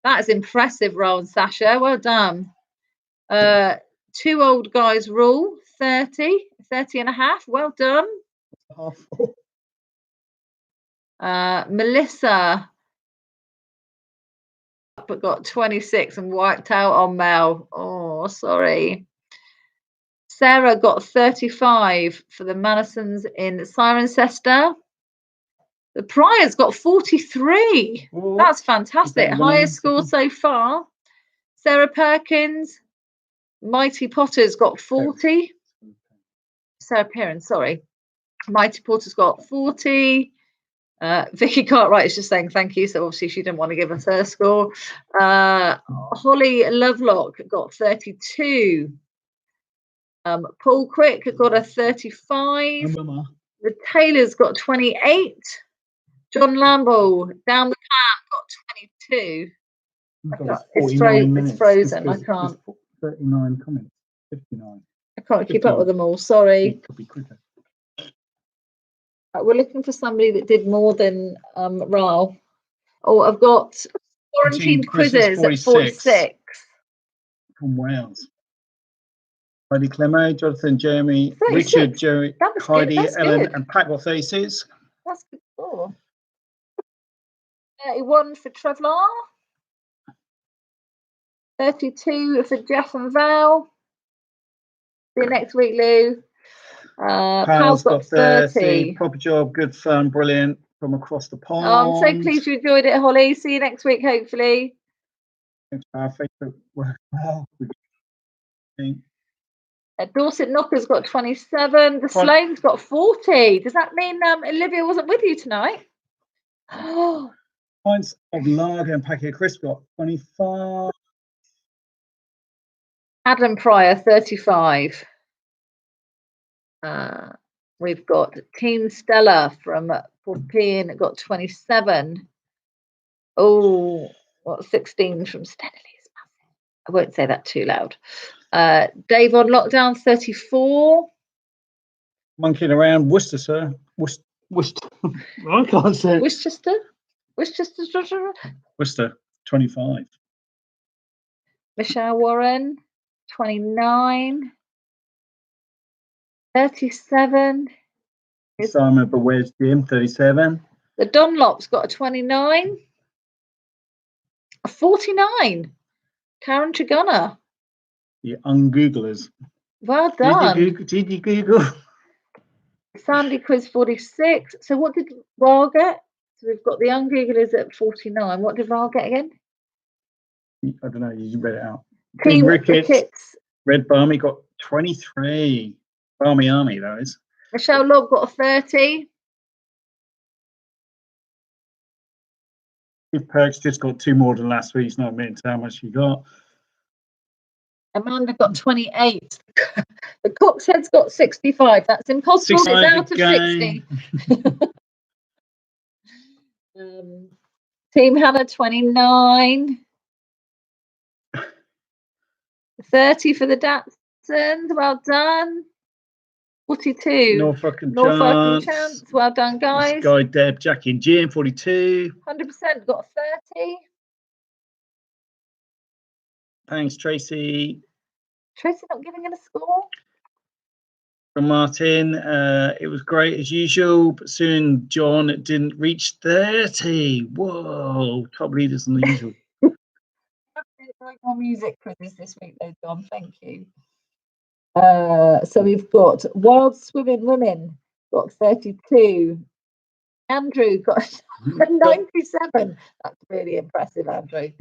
That is impressive, Roll and Sasha. Well done. Two Old Guys Rule, 30 and a half. Well done. Melissa but got 26 and wiped out on Mel. Oh, sorry. Sarah got 35 for the Manasons in Cirencester. The Priors got 43. Ooh, that's fantastic. Highest score so far. Sarah Perkins, Mighty Potters got 40. Sarah Perrin, sorry. Mighty Potters got 40. Vicky Cartwright is just saying thank you, so obviously she didn't want to give us her score. Holly Lovelock got 32. Paul Quix got a 35. The Taylors got 28. John Lambo down the path got 22. It's frozen. I can't. 39 comments. 59. I can't keep up with them all. Sorry. It could be quicker. We're looking for somebody that did more than Raoul. Oh, I've got quarantined quizzes at 46. From Wales. Heidi Clemo, Jonathan, Jeremy, 36. Richard, Jerry, Heidi, Ellen, good. And Pat got 36. That's good score. 31 for Trevlar. 32 for Jeff and Val. See you next week, Lou. Pal's got 30. Proper job, good fun, brilliant from across the pond. Oh, I'm so pleased you enjoyed it, Holly. See you next week, hopefully. Thanks for our Facebook work well. Dorset Knocker's got 27. The Sloane's got 40. Does that mean Olivia wasn't with you tonight? Oh. Pints of lager and packet of crisps got 25. Adam Pryor, 35. We've got Team Stella from Porpine got 27. Oh, what 16 from Stenley's. I won't say that too loud. Dave on Lockdown, 34. Monkeying around Worcestershire. Worcester. I can't say it. Worcester, 25. Michelle Warren, 29. 37. Simon Bewes Jim, 37. The Dunlop's got a 29. A 49. Karen Trigona. The ungooglers. Well done. Did you Google? Sandy Quiz 46. So what did Ra get? So we've got the ungooglers at 49. What did Ra get again? I don't know. You read it out. Team Ricketts. Red Barmy got 23. Barmy Army, that is. Michelle Log got a 30. Steve Perks just got 2 more than last week. He's not admitting to how much he got. Amanda got 28. The Cock's Head's got 65. That's impossible. It's out of 60. Team Hannah 29. 30 for the Datsuns. Well done. 42. Norfolk Chance. Well done, guys. Guy, Deb, Jackie, and Jim 42. 100% got 30. Thanks, Tracy. Tracy not giving it a score. From Martin, it was great as usual, but soon John didn't reach 30. Whoa, top leaders than the usual. More music quizzes this week, though, John. Thank you. So we've got Wild Swimming Women got 32. Andrew got 97. That's really impressive, Andrew.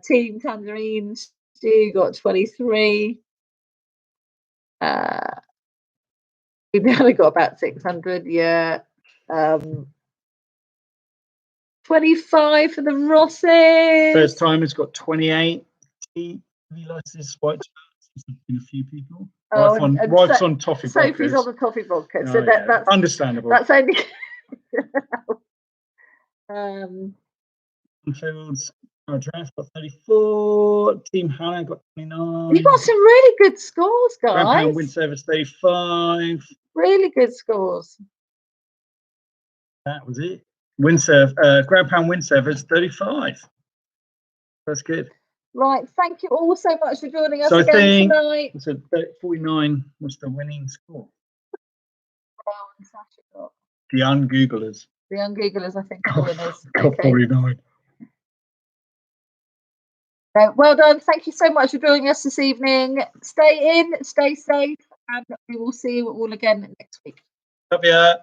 Team Tangerine Stu got 23. We've only got about 600. Yeah. 25 for the Rosses. First time has got 28. He likes his white shirts. There's been a few people. Wife's on toffee. Sophie's on the toffee vodka. So yeah. that's understandable. That's only. Fields, our draft got 34. Team Hannah got 29. You got some really good scores, guys. Grandpound Wind Service 35. Really good scores. That was it. Grandpound Wind Service 35. That's good. Right, thank you all so much for joining us So again tonight. So 49 was the winning score. And Sasha got The Ungooglers. the Ungooglers, I think, are winners. Got 49. Well done. Thank you so much for joining us this evening. Stay in, stay safe, and we will see you all again next week. Love ya.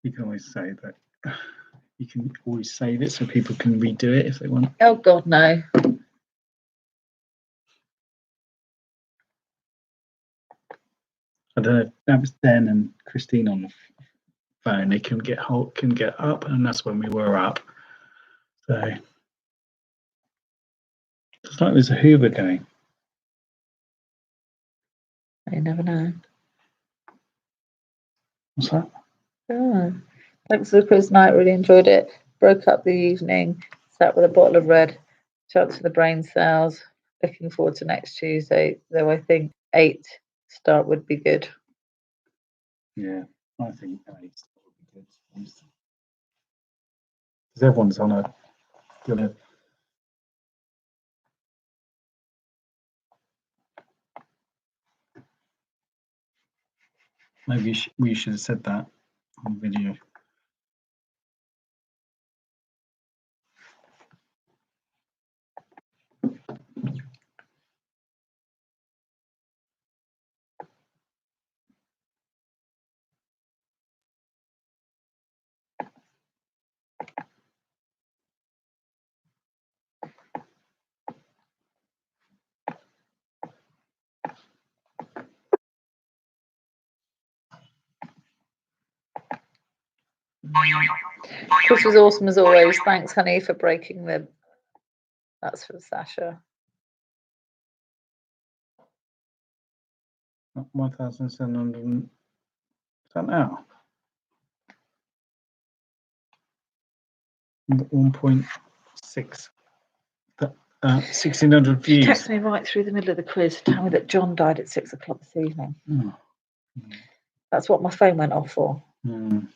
You can always say that. You can always save it so people can redo it if they want. Oh God, no. I don't know. That was Dan and Christine on the phone. They couldn't get up, and that's when we were up. So it's like there's a Hoover going. You never know. What's that? Oh, thanks for the quiz night. Really enjoyed it. Broke up the evening. Sat with a bottle of red. Shout to the brain cells. Looking forward to next Tuesday. Though I think 8 start would be good. Yeah, I think 8 would be good. Because everyone's on a maybe we should have said that on video. This was awesome as always. Thanks, honey, for breaking the. That's for Sasha. 1,700. Is that now? 1.6. 1,600 views. Text me right through the middle of the quiz. Tell me that John died at 6 o'clock this evening. Oh. That's what my phone went off for. Mm.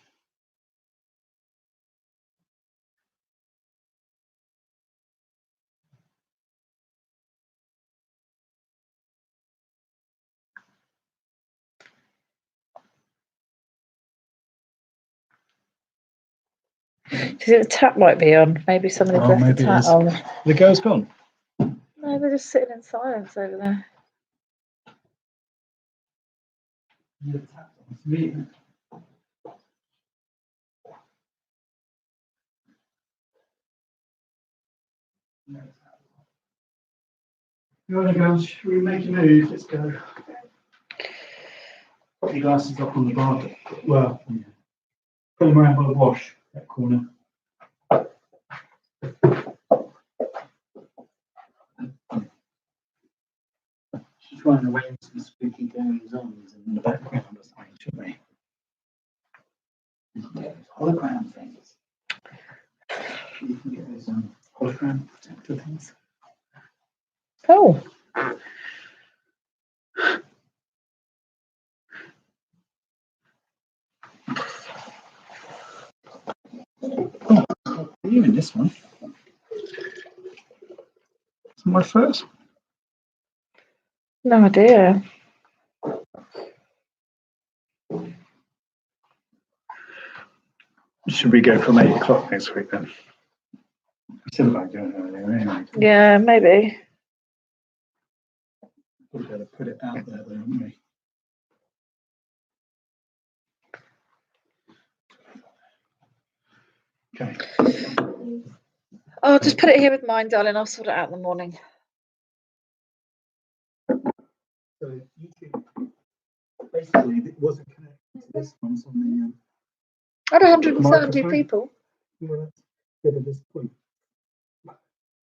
The tap might be on. Maybe somebody left the tap on. The girl's gone. No, they're just sitting in silence over there. Right, girls, should we make a move? Let's go. Put your glasses up on the bar. Well, yeah. Put them around by the wash, that corner. She's trying to arrange some spooky goings on in the background or something, shouldn't we? Hologram things. You can get those hologram protector things. Oh. Are you in this one? Is my first? No idea. Should we go from 8 o'clock next week then? I said about going earlier anyway. Yeah, maybe. We've got to put it out there, though, haven't we? Okay. I'll just put it here with mine, darling. I'll sort it out in the morning. So YouTube, basically, it wasn't connected to this one. It's on I had 170 microphone. people. Well, that's good at this point.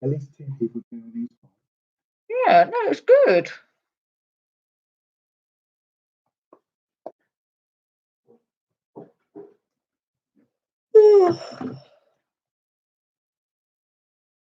At least 2 people doing these. Yeah, no, it's good.